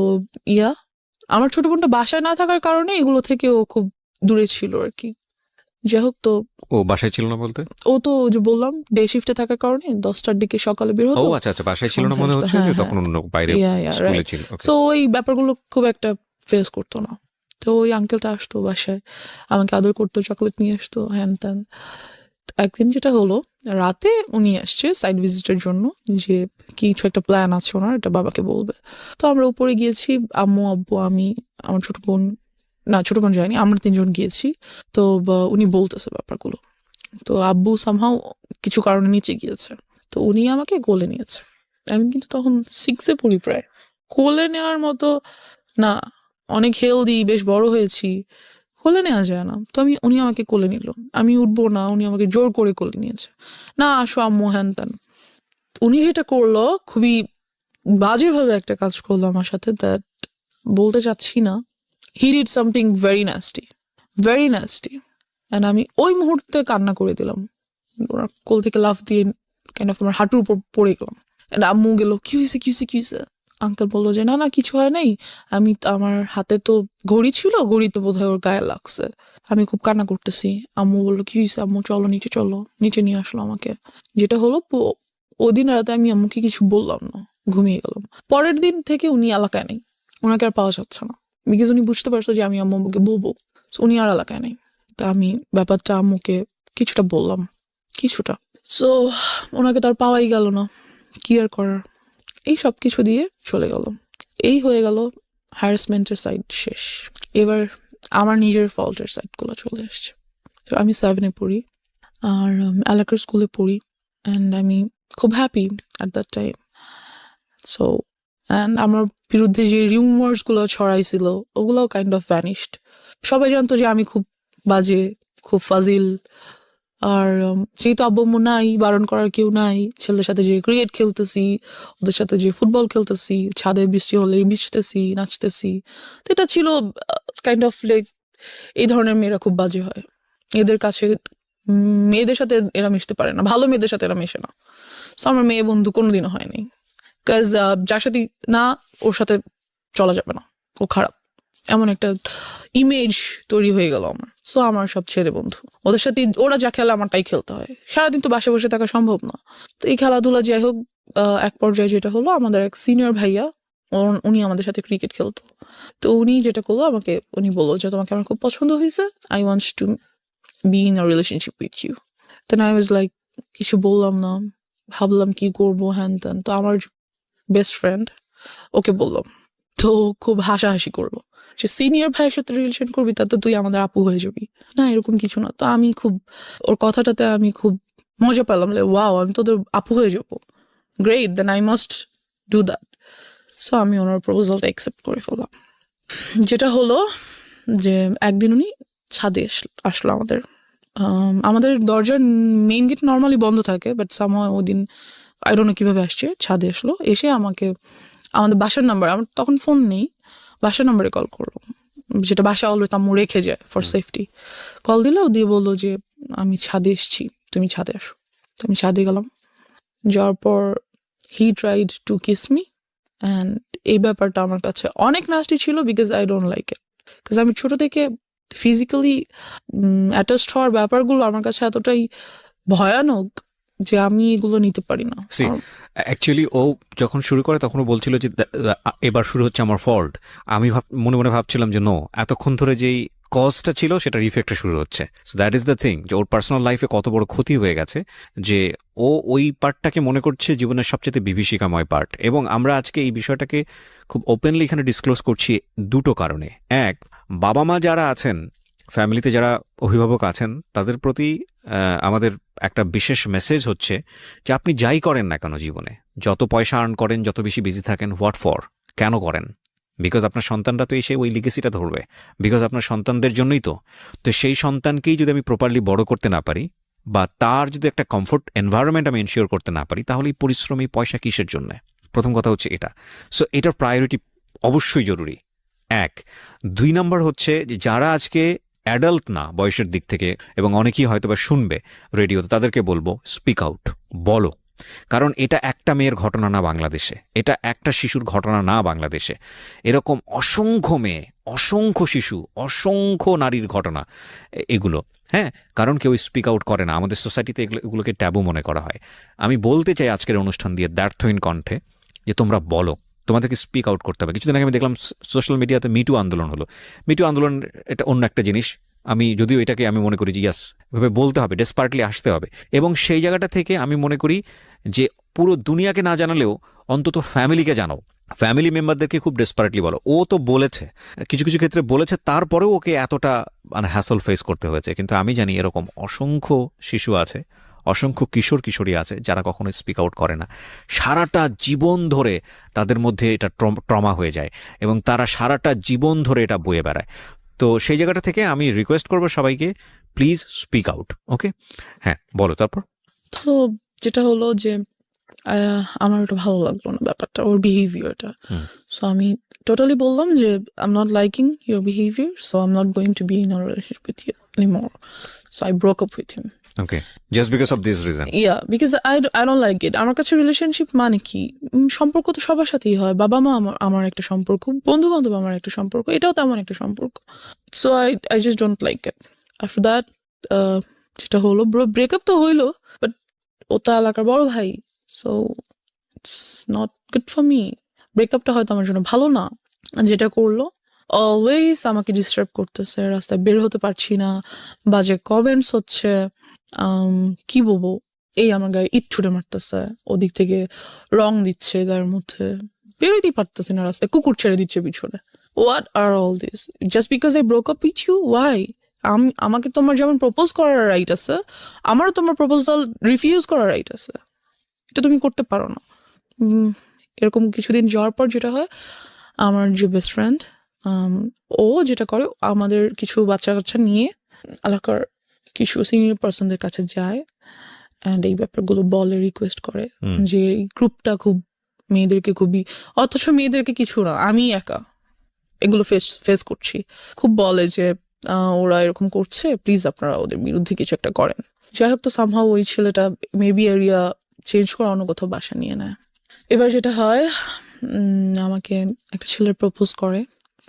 আমার ছোট বোনটা বাসায় না থাকার কারণে এগুলো থেকে ও খুব দূরে ছিল আর কি। যাই হোক, তো ও বাসায় ছিল না বলতে? ও তো যে বললাম ডে শিফটে থাকার কারণে 10টার দিকে সকালে বের ও হতো। আচ্ছা আচ্ছা, বাসায় ছিল না মনে সন্ধ্যা হচ্ছে, আসতো, যে হ্যাঁ, তখন অন্য বাইরে Yeah, স্কুলে right. ছিল। Okay. সো ওই ব্যাপারগুলো খুব একটা ফেস করতো না। তো ওই আঙ্কেলটা আসতো বাসায়, আমাকে আদর করতো, চকলেট নিয়ে আসতো, হ্যান ত্যান। একদিন যেটা হলো, রাতে উনি আসছে সাইড ভিজিটের জন্য, যে কিছু একটা প্ল্যান আছে ওনার, এটা বাবাকে বলবে। তো আমরা উপরে গিয়েছি, আম্মু আব্বু আমি, আমার ছোট বোন যায়নি, আমরা 3জন গিয়েছি। তো উনি বলতেছে ব্যাপারগুলো। তো আব্বু সামহাও কিছু কারণে নিচে গিয়েছে, তো উনি আমাকে কোলে নিয়েছে। আমি কিন্তু তখন 6-এ পড়ি প্রায়, কোলে নেওয়ার মতো না, অনেক হেলদি, বেশ বড় হয়েছি, কোলে নেওয়া যায় না। তো উনি আমাকে কোলে নিল, আমি উঠবো না, উনি আমাকে জোর করে কোলে নিয়েছে, না আসো আম্মু, হ্যান ত্যান। উনি যেটা করলো খুবই বাজেভাবে একটা কাজ করলো আমার সাথে, দ্যাট বলতে চাচ্ছি না। He did something very nasty and আমি ওই মুহূর্তে কান্না করে দিলাম। ওনার কোল থেকে লাফ দিয়ে কাইন্ড অফ আমার হাঁটুর উপর পড়ে গেলাম। অ্যান্ড আম্মু গেল, কি হয়েছে। আঙ্কেল বললো যে না কিছু হয় নাই, আমার হাতে তো ঘড়ি ছিল, ঘড়িতে বোধহয় ওর গায়ে লাগছে। আমি খুব কান্না করতেছি। আম্মু বললো কি হয়েছে, আম্মু চলো নিচে নিয়ে আসলো আমাকে। যেটা হলো ওদিন রাতে আমি আম্মুকে কিছু বললাম না, ঘুমিয়ে গেলাম। পরের দিন থেকে উনি এলাকায় নেই, ওনাকে আর পাওয়া যাচ্ছে না, বিকজ উনি বুঝতে পারছে যে আমি আম্মুকে বলবো। So, উনি আর এলাকায় নেই। তা আমি ব্যাপারটা আম্মুকে কিছুটা বললাম, কিছুটা। সো ওনাকে তো আর পাওয়াই গেল না, কি আর করার। এই সব কিছু দিয়ে চলে গেল। এই হয়ে গেল হ্যারাসমেন্টের সাইড শেষ। এবার আমার নিজের ফল্টের সাইডগুলো চলে আসছে। তো আমি 7-এ পড়ি আর এলাকার স্কুলে পড়ি, অ্যান্ড আমি খুব happy at that time. So and আমার বিরুদ্ধে যে রিউমার্সগুলো ছড়াইছিল ওগুলোও কাইন্ড অফ ভ্যানিশড। সবাই জানতো যে আমি খুব বাজে, খুব ফাজিল। আর যেহেতু আব্বু আম্মু নাই, বারণ করার কেউ নাই, ছেলেদের সাথে যে ক্রিকেট খেলতেছি, ওদের সাথে যে ফুটবল খেলতেছি, ছাদে বৃষ্টি হলে ভিজতেছি, নাচতেছি, তো এটা ছিল কাইন্ড অফ লাইক এই ধরনের মেয়েরা খুব বাজে হয়। এদের কাছে মেয়েদের সাথে এরা মিশতে পারে না, ভালো মেয়েদের সাথে এরা মেশে না। সো আমার মেয়ে বন্ধু কোনোদিনও হয়নি, কাজ যার সাথে না ওর সাথে চলা যাবে না, ও খারাপ, এমন একটা ইমেজ তৈরি হয়ে গেল আমার। সো আমার সব ছেলে বন্ধু, ওদের সাথে ওরা যা খেলে আমার তাই খেলতে হয়। সারাদিন তো বাসে বসে থাকা সম্ভব না। তো এই খেলাধুলা যাই হোক, এক পর্যায়ে যেটা হলো, আমাদের এক সিনিয়র ভাইয়া, উনি আমাদের সাথে ক্রিকেট খেলতো। তো উনি যেটা করলো, উনি বললো যে তোমাকে আমার খুব পছন্দ হয়েছে, I want to be in a relationship with you. Then I was like, কিছু বললাম না, ভাবলাম কি করবো হ্যান ত্যান। তো আমার বেস্ট ফ্রেন্ড ওকে বললাম, তো খুব হাসাহাসি করলো, সে সিনিয়র ভাইয়ের সাথে রিলেশন করবি তাতে তুই আমাদের আপু হয়ে যাবি না, এরকম কিছু না। তো আমি খুব ওর কথাটাতে আমি খুব মজা পেলাম, ওয়াও আমি তোদের আপু হয়ে যাবো, great, then I must do that. So আমি ওনার প্রপোজালটা অ্যাকসেপ্ট করে ফেললাম। যেটা হলো যে একদিন উনি ছাদে আসলো আমাদের। আমাদের দরজার মেইন গেট নর্মালি বন্ধ থাকে, বাট সামহাও ওই দিন আই ডোন্ট নো কিভাবে আসছে, ছাদে আসলো, এসে আমাকে আমাদের বাসার নাম্বার, আমার তখন ফোন নেই, বাসার নাম্বারে কল করলো, যেটা বাসা অলওয়েজ আম্মু রেখে যায় ফর সেফটি। কল দিল, দিয়ে বললো যে আমি ছাদে এসছি, তুমি ছাদে আসো। তো আমি ছাদে গেলাম, যাওয়ার পর he tried to kiss me, and এই ব্যাপারটা আমার কাছে অনেক নাস্টি ছিল, because I don't like it. Because আমি ছোট থেকে ফিজিক্যালি অ্যাটাচড হওয়ার ব্যাপারগুলো আমার কাছে এতটাই ভয়ানক যে আমি এগুলো নিতে পারি না। সি অ্যাকচুয়ালি ও যখন শুরু করে তখনও বলছিল যে এবার শুরু হচ্ছে আমার ফল্ট। আমি মনে মনে ভাবছিলাম যে নো, এতক্ষণ ধরে যেই কজটা ছিল সেটার ইফেক্টটা শুরু হচ্ছে। So that is the thing, যে ওর পার্সোনাল লাইফে কত বড় ক্ষতি হয়ে গেছে যে ও ওই পার্টটাকে মনে করছে জীবনের সবচেয়ে বিভীষিকাময় পার্ট। এবং আমরা আজকে এই বিষয়টাকে খুব ওপেনলি এখানে ডিসক্লোজ করছি দুটো কারণে। এক, বাবা মা যারা আছেন, ফ্যামিলিতে যারা অভিভাবক আছেন, তাদের প্রতি আমাদের একটা বিশেষ মেসেজ হচ্ছে যে আপনি যাই করেন না কেন জীবনে, যত পয়সা আর্ন করেন, যত বেশি বিজি থাকেন, হোয়াট ফর, কেন করেন? বিকজ আপনার সন্তানরা তো এসে ওই লিগেসিটা ধরবে, বিকজ আপনার সন্তানদের জন্যই তো। তো সেই সন্তানকেই যদি আমি প্রপারলি বড় করতে না পারি, বা তার যদি একটা কমফোর্ট এনভায়রনমেন্ট আমি এনশিওর করতে না পারি, তাহলে এই পরিশ্রম, এই পয়সা কিসের জন্য? প্রথম কথা হচ্ছে এটা। সো এটার প্রায়োরিটি অবশ্যই জরুরি, এক। 2 নম্বর হচ্ছে যে যারা আজকে অ্যাডাল্ট না বয়সের দিক থেকে, এবং অনেকেই হয়তো বা শুনবে রেডিওতে, তাদেরকে বলবো স্পিক আউট, বলো। কারণ এটা একটা মেয়ের ঘটনা না বাংলাদেশে, এটা একটা শিশুর ঘটনা না বাংলাদেশে, এরকম অসংখ্য মেয়ে, অসংখ্য শিশু, অসংখ্য নারীর ঘটনা এগুলো। হ্যাঁ, কারণ কেউ স্পিক আউট করে না, আমাদের সোসাইটিতে এগুলোকে ট্যাবু মনে করা হয়। আমি বলতে চাই আজকের অনুষ্ঠান দিয়ে দ্ব্যর্থহীন কণ্ঠে যে তোমরা বলো, তোমাদেরকে স্পিক আউট করতে হবে। কিছুদিন আগে আমি দেখলাম সোশ্যাল মিডিয়াতে মিটু আন্দোলন হলো। মিটু আন্দোলন এটা অন্য একটা জিনিস, আমি যদিও এটাকে আমি মনে করি যে ইয়াস, এভাবে বলতে হবে, ডেসপার্টলি আসতে হবে। এবং সেই জায়গাটা থেকে আমি মনে করি যে পুরো দুনিয়াকে না জানালেও অন্তত ফ্যামিলিকে জানাও, ফ্যামিলি মেম্বারদেরকে খুব ডেসপারেটলি বলো। ও তো বলেছে, কিছু কিছু ক্ষেত্রে বলেছে, তারপরেও ওকে এতটা মানে হ্যাসল ফেস করতে হয়েছে। কিন্তু আমি জানি এরকম অসংখ্য শিশু আছে, অসংখ্য কিশোর কিশোরী আছে যারা কখনো স্পিক আউট করে না। সারাটা জীবন ধরে তাদের মধ্যে এটা ট্রমা হয়ে যায় এবং তারা সারাটা জীবন ধরে এটা বয়ে বেড়ায়। তো সেই জায়গাটা থেকে আমি রিকোয়েস্ট করবো সবাইকে, প্লিজ স্পিক আউট। ওকে, হ্যাঁ বলো তারপর। তো যেটা হলো যে আমার ওটা ভালো লাগলো না ব্যাপারটা, ওর বিহেভিয়ারটা। সো আমি টোটালি বললাম যে I am not liking your behaviour, so I am not going to be in a relationship with you anymore. So I broke up with him. Okay, just because of this reason. Yeah, because I don't like it. আমার কাছে রিলেশনশিপ মানে কি, সম্পর্ক তো সবার সাথেই হয়। বাবা মা আমার একটা সম্পর্ক, বন্ধু বান্ধব আমার একটা সম্পর্ক, এটাও তেমন একটা সম্পর্ক। So I just don't like it. After that যেটা হলো, ব্রেকআপ তো হইলো, বাট ও তো এলাকার বড় ভাই, so it's not good for me. ব্রেকআপটা হয়তো আমার জন্য ভালো না। যেটা করলো, অলওয়েজ আমাকে ডিস্টার্ব করতেছে, রাস্তায় বের হতে পারছি না, বাজে কমেন্টস হচ্ছে, কি বলবো, এই আমার গায়ে ইট ছুটে মারতেছে, ওদিক থেকে রং দিচ্ছে গায়ের মধ্যে, বেরোতেই পারতেছে না রাস্তায়, কুকুর ছেড়ে দিচ্ছে পিছনে। What are all this just because I broke up with you? Why? আমাকে তোমার যেমন প্রপোজ করার রাইট আছে, আমারও তোমার প্রপোজাল রিফিউজ করার রাইট আছে। এটা তুমি করতে পারো না। এরকম কিছুদিন যাওয়ার পর যেটা হয়, আমার যে বেস্ট ফ্রেন্ড, ও যেটা করে, আমাদের কিছু বাচ্চা কাচ্চা নিয়ে এলাকার কিছু সিনিয়র পার্সনদের কাছে যায় অ্যান্ড এই ব্যাপারগুলো বলে, রিকোয়েস্ট করে যে এই গ্রুপটা খুব মেয়েদেরকে খুবই, অথচ মেয়েদেরকে কিছু না, আমি একা এগুলো ফেস করছি, খুব বলে যে ওরা এরকম করছে, প্লিজ আপনারা ওদের বিরুদ্ধে কিছু একটা করেন। যাই হোক, তো সামহাও ওই ছেলেটা মেবি এরিয়া চেঞ্জ করে অন্য কোথাও বাসা নিয়ে নেয়। এবার যেটা হয়, আমাকে একটা ছেলে প্রপোজ করে,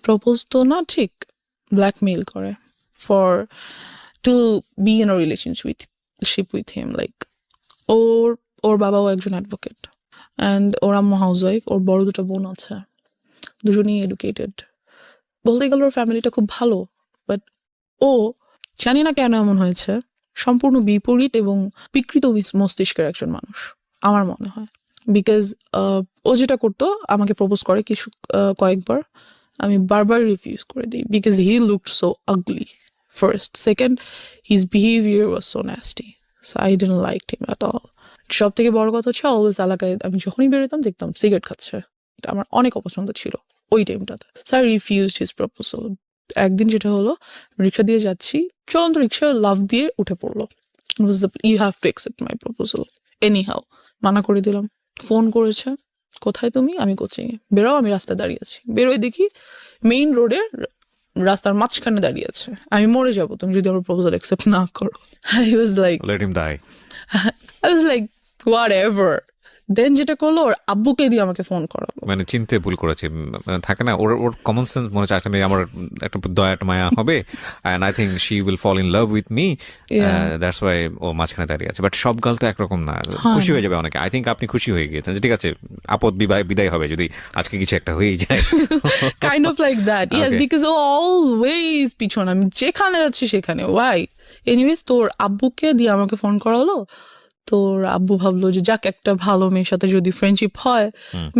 প্রপোজ তো না ঠিক, ব্ল্যাকমেইল করে for to be in a relationship with him. Like ওর বাবাও একজন অ্যাডভোকেট অ্যান্ড ওর আম্মু হাউস ওয়াইফ, ওর বড় দুটো বোন আছে, দুজনেই এডুকেটেড। বলতে গেলে ওর ফ্যামিলিটা খুব ভালো, বাট ও জানি না কেন এমন হয়েছে, সম্পূর্ণ বিপরীত এবং বিকৃত মস্তিষ্কের একজন মানুষ আমার মনে হয়। বিকজ ও যেটা করতো, আমাকে প্রপোজ করে কয়েকবার, আমি বারবার রিফিউজ করে দিই, because he looked so ugly first, second his behaviour was so nasty, so I didn't like him at all. সব থেকে বড় কথা হচ্ছে, অলওয়েজ এলাকায় আমি যখনই বেরোতাম দেখতাম সিগারেট খাচ্ছে, এটা আমার অনেক অপছন্দ ছিল ওই টাইমটাতে। So I refused his proposal. একদিন যেটা হলো, রিক্সা দিয়ে যাচ্ছি, চলন্ত রিক্সা লাফ দিয়ে উঠে পড়লো, you have to accept my proposal anyhow. মানা করে দিলাম। ফোন করেছে, কোথায় তুমি? আমি কোচিংয়ে। বেরোও, আমি রাস্তায় দাঁড়িয়ে আছি। বেরোয় দেখি মেইন রোডে রাস্তার মাঝখানে দাঁড়িয়ে আছে, আমি মরে যাবো তুমি যদি আমার প্রপোজাল অ্যাকসেপ্ট না করো। I was like, let him die. I was like whatever. Then যেটা করলো, ওর আব্বুকে দিয়ে আমাকে ফোন করালো। মানে চিনতে ভুল করেছে, মানে থাকে না, ওর কমন সেন্স মনে হচ্ছে আসলে আমার একটা দয়া একটা মায়া হবে, and I think she will fall in love with me, that's why ও মাঝখানে দাঁড়িয়ে আছে। বাট সব গাল তো একরকম না, খুশি হয়ে যাবে অনেকে। আই থিঙ্ক আপনি খুশি হয়ে গিয়েছেন, ঠিক আছে, আপদ বিদায় হবে যদি আজকে কিছু একটা হয়েই যায়। Kind of like that, yes, because ও অলওয়েজ পিছন, আমি যেখানে যাচ্ছি সেখানে। ওয়াই? এনিওয়েজ, তোর আব্বুকে দিয়ে আমাকে ফোন করালো। তোর আব্বু ভাবলো যে যাক, একটা ভালো মেয়ের সাথে যদি ফ্রেন্ডশিপ হয়,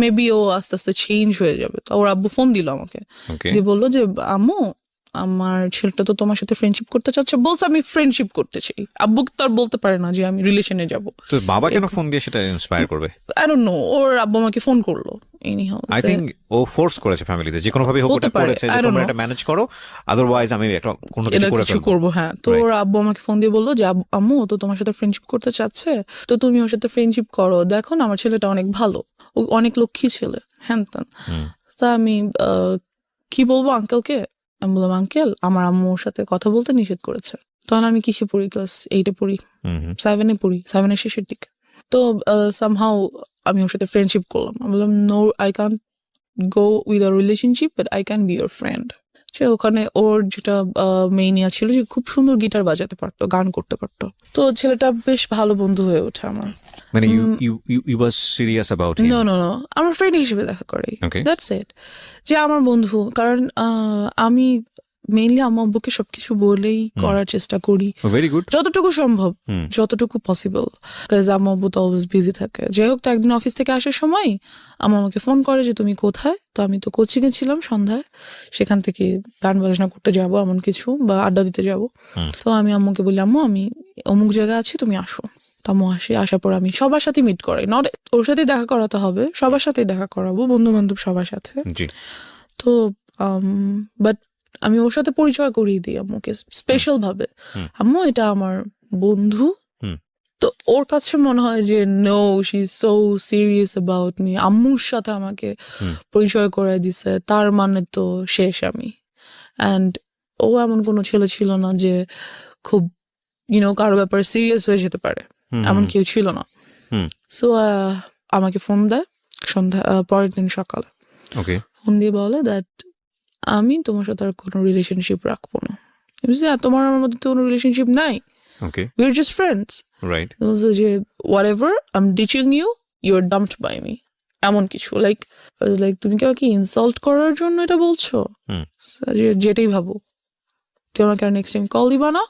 মেবি ও আস্তে আস্তে চেঞ্জ হয়ে যাবে। তো ওর আব্বু ফোন দিল আমাকে, দিয়ে বললো যে আম্মু, আমার ছেলেটা তো তোমার সাথে ফ্রেন্ডশিপ করতে চাচ্ছে। বলছে আমি ফ্রেন্ডশিপ করতে চাই, আব্বু তো আর বলতে পারে না যে আমি রিলেশনে যাবো। তো বাবা কেন ফোন দিয়ে সেটা ইন্সপায়ার করবে? আই ডোন্ট নো, ওর আব্বু আমাকে ফোন করলো এনিহাউ। আই থিঙ্ক ও ফোর্স করেছে ফ্যামিলিতে, যে কোনো ভাবে হোক ওটা করেছে যে তোমরা এটা ম্যানেজ করো, আদারওয়াইজ আমি একটা কোনো কিছু করবো। হ্যাঁ, তো ওর আব্বু আমাকে ফোন দিয়ে বললো যে আম্মু তো তোমার সাথে ফ্রেন্ডশিপ করতে চাচ্ছে, তো তুমি ওর সাথে ফ্রেন্ডশিপ করো, দেখো না আমার ছেলেটা অনেক ভালো, ও অনেক লক্ষ্মী ছেলে, হ্যান ত্যান। তা আমি কি বলবো আঙ্কেলকে? আমি বললাম, আঙ্কেল, আমার আম্মু ওর সাথে কথা বলতে নিষেধ করেছে। তখন আমি কিসে পড়ি? ক্লাস 8-এ পড়ি, 7-এ পড়ি, 7-এর শেষের দিকে। তো সামহাউ আমি ওর সাথে ফ্রেন্ডশিপ করলাম। আমি বললাম, no, I can't go with a relationship, but I can be your friend. সে ওখানে ওর যেটা মেইনিয়া ছিল, যে খুব সুন্দর গিটার বাজাতে পারতো, গান করতে পারতো। তো ছেলেটা বেশ ভালো বন্ধু হয়ে ওঠে আমার। মানে you was serious about him? No, আমার ফ্রেন্ড হিসেবে দেখা করে, দ্যাটস ইট। যে আমার বন্ধু, কারণ আমি মেইনলি আমার আব্বুকে সবকিছু বলেই করার চেষ্টা করি, ভেরি গুড, যতটুকু সম্ভব, যতটুকু পসিবল, কাজ আমার আব্বু তো অলওয়েজ বিজি থাকে। যাই হোক, তো একদিন অফিস থেকে আসার সময় আমাকে ফোন করে যে তুমি কোথায়? তো আমি তো কোচিংয়ে ছিলাম সন্ধ্যায়, সেখান থেকে গান বাজনা করতে যাব এমন কিছু, বা আড্ডা দিতে যাব। তো আমি আম্মুকে বলি, আম্মু আমি অমুক জায়গায় আছি, তুমি আসো। তো আম্মু আসার পর আমি সবার সাথে মিট করাই, নট ওর সাথে দেখা করাতে হবে, সবার সাথে দেখা করাবো, বন্ধু বান্ধব সবার সাথে। তো বাট আমি ওর সাথে পরিচয় করিয়ে দিই আম্মুকে স্পেশাল ভাবে, আম্মু এটা আমার বন্ধু, তো ওর কাছে মনে হয় যে no she is so serious about me, আম্মুর সাথে আমাকে পরিচয় করে দিছে, তার মানে তো শেষ আমি। অ্যান্ড ও এমন কোনো ছেলে ছিল না যে খুব কারো ব্যাপারে সিরিয়াস হয়ে যেতে পারে, এমন কেউ ছিল না। সো আমাকে ফোন দেয় সন্ধ্যা পরের দিন সকালে, ওকে, ফোন দিয়ে বলে দ্যাট আমি তোমার সাথে আর কোনো রিলেশনশিপ রাখবো না। তোমার আমার মধ্যে তো কোনো রিলেশনশিপ নাই, okay, we are just friends. Right, যে whatever I am ditching you, you are dumped by me, এমন কিছু। লাইক তুমি কি আমাকে ইনসাল্ট করার জন্য এটা বলছো? যেটাই ভাবো, তুই আমাকে আর নেক্সট টাইম কল দিবা না,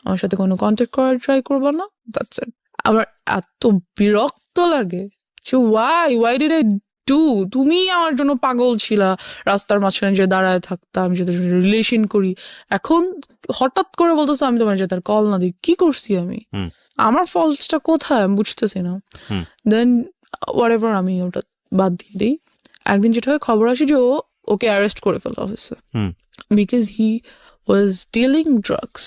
আমার সাথে কোনো কন্ট্যাক্ট করার ট্রাই করবা না, দ্যাটস ইট। আমার এত বিরক্ত লাগে যে ওয়াই ডিড আই ডু, তুমি আমার জন্য পাগল ছিলা, রাস্তার মাঝখানে যে দাঁড়ায় থাকতাম, যে রিলেশন করি, এখন হঠাৎ করে বলতেছো আমি তোমার সাথে আর কল না দিই। কি করছি আমি? আমার ফল্টসটা কোথায় আমি বুঝতেছি না। দেন হোয়াটএভার আমি ওটা বাদ দিয়ে দিই। একদিন যেটা হয়, খবর আসে যে ওকে অ্যারেস্ট করে ফেলা হয়েছে because he was dealing drugs.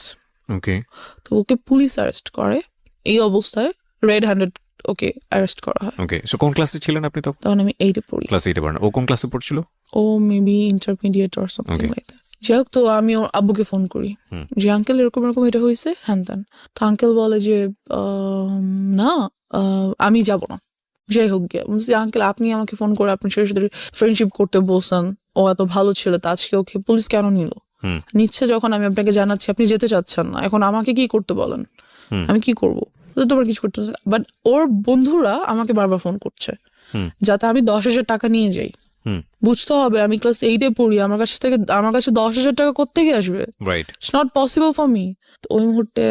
Okay, তো ওকে পুলিশ অ্যারেস্ট করে, এই অবস্থায় রেড হ্যান্ডেড ওকে অ্যারেস্ট করা হয়। ওকে। সো কোন ক্লাসে ছিলেন আপনি তখন? তখন আমি 8-এ পড়ি। ক্লাস 8 পড়েন। ও কোন ক্লাসে পড়ছিল? ও maybe intermediate or something like that. যাই হোক, তো আমি ওর আব্বুকে ফোন করি যে আঙ্কেল এরকম এরকম এটা হয়েছে, হ্যান ত্যান। তো আঙ্কেল বলে যে না, আমি যাব না। যাই হোক গিয়ে বলছি, আঙ্কেল আপনি আমাকে ফোন করে আপনার ছেলের সাথে ফ্রেন্ডশিপ করতে বলছেন, ও এত ভালো ছিল, তা আজকে ওকে পুলিশ কেন নিল? নিচ্ছে যখন আমি আপনাকে জানাচ্ছি, আপনি যেতে চাচ্ছেন না, এখন আমাকে কি করতে বলেন? আমি কি করবো? তোমার কিছু করতে, বাট ওর বন্ধুরা আমাকে বারবার ফোন করছে যাতে আমি 10,000 টাকা নিয়ে যাই। বুঝতে হবে আমি ক্লাস 8-এ পড়ি, আমার কাছে 10,000 টাকা কোত্থেকে আসবে? It's not possible for me. তো ওই মুহূর্তে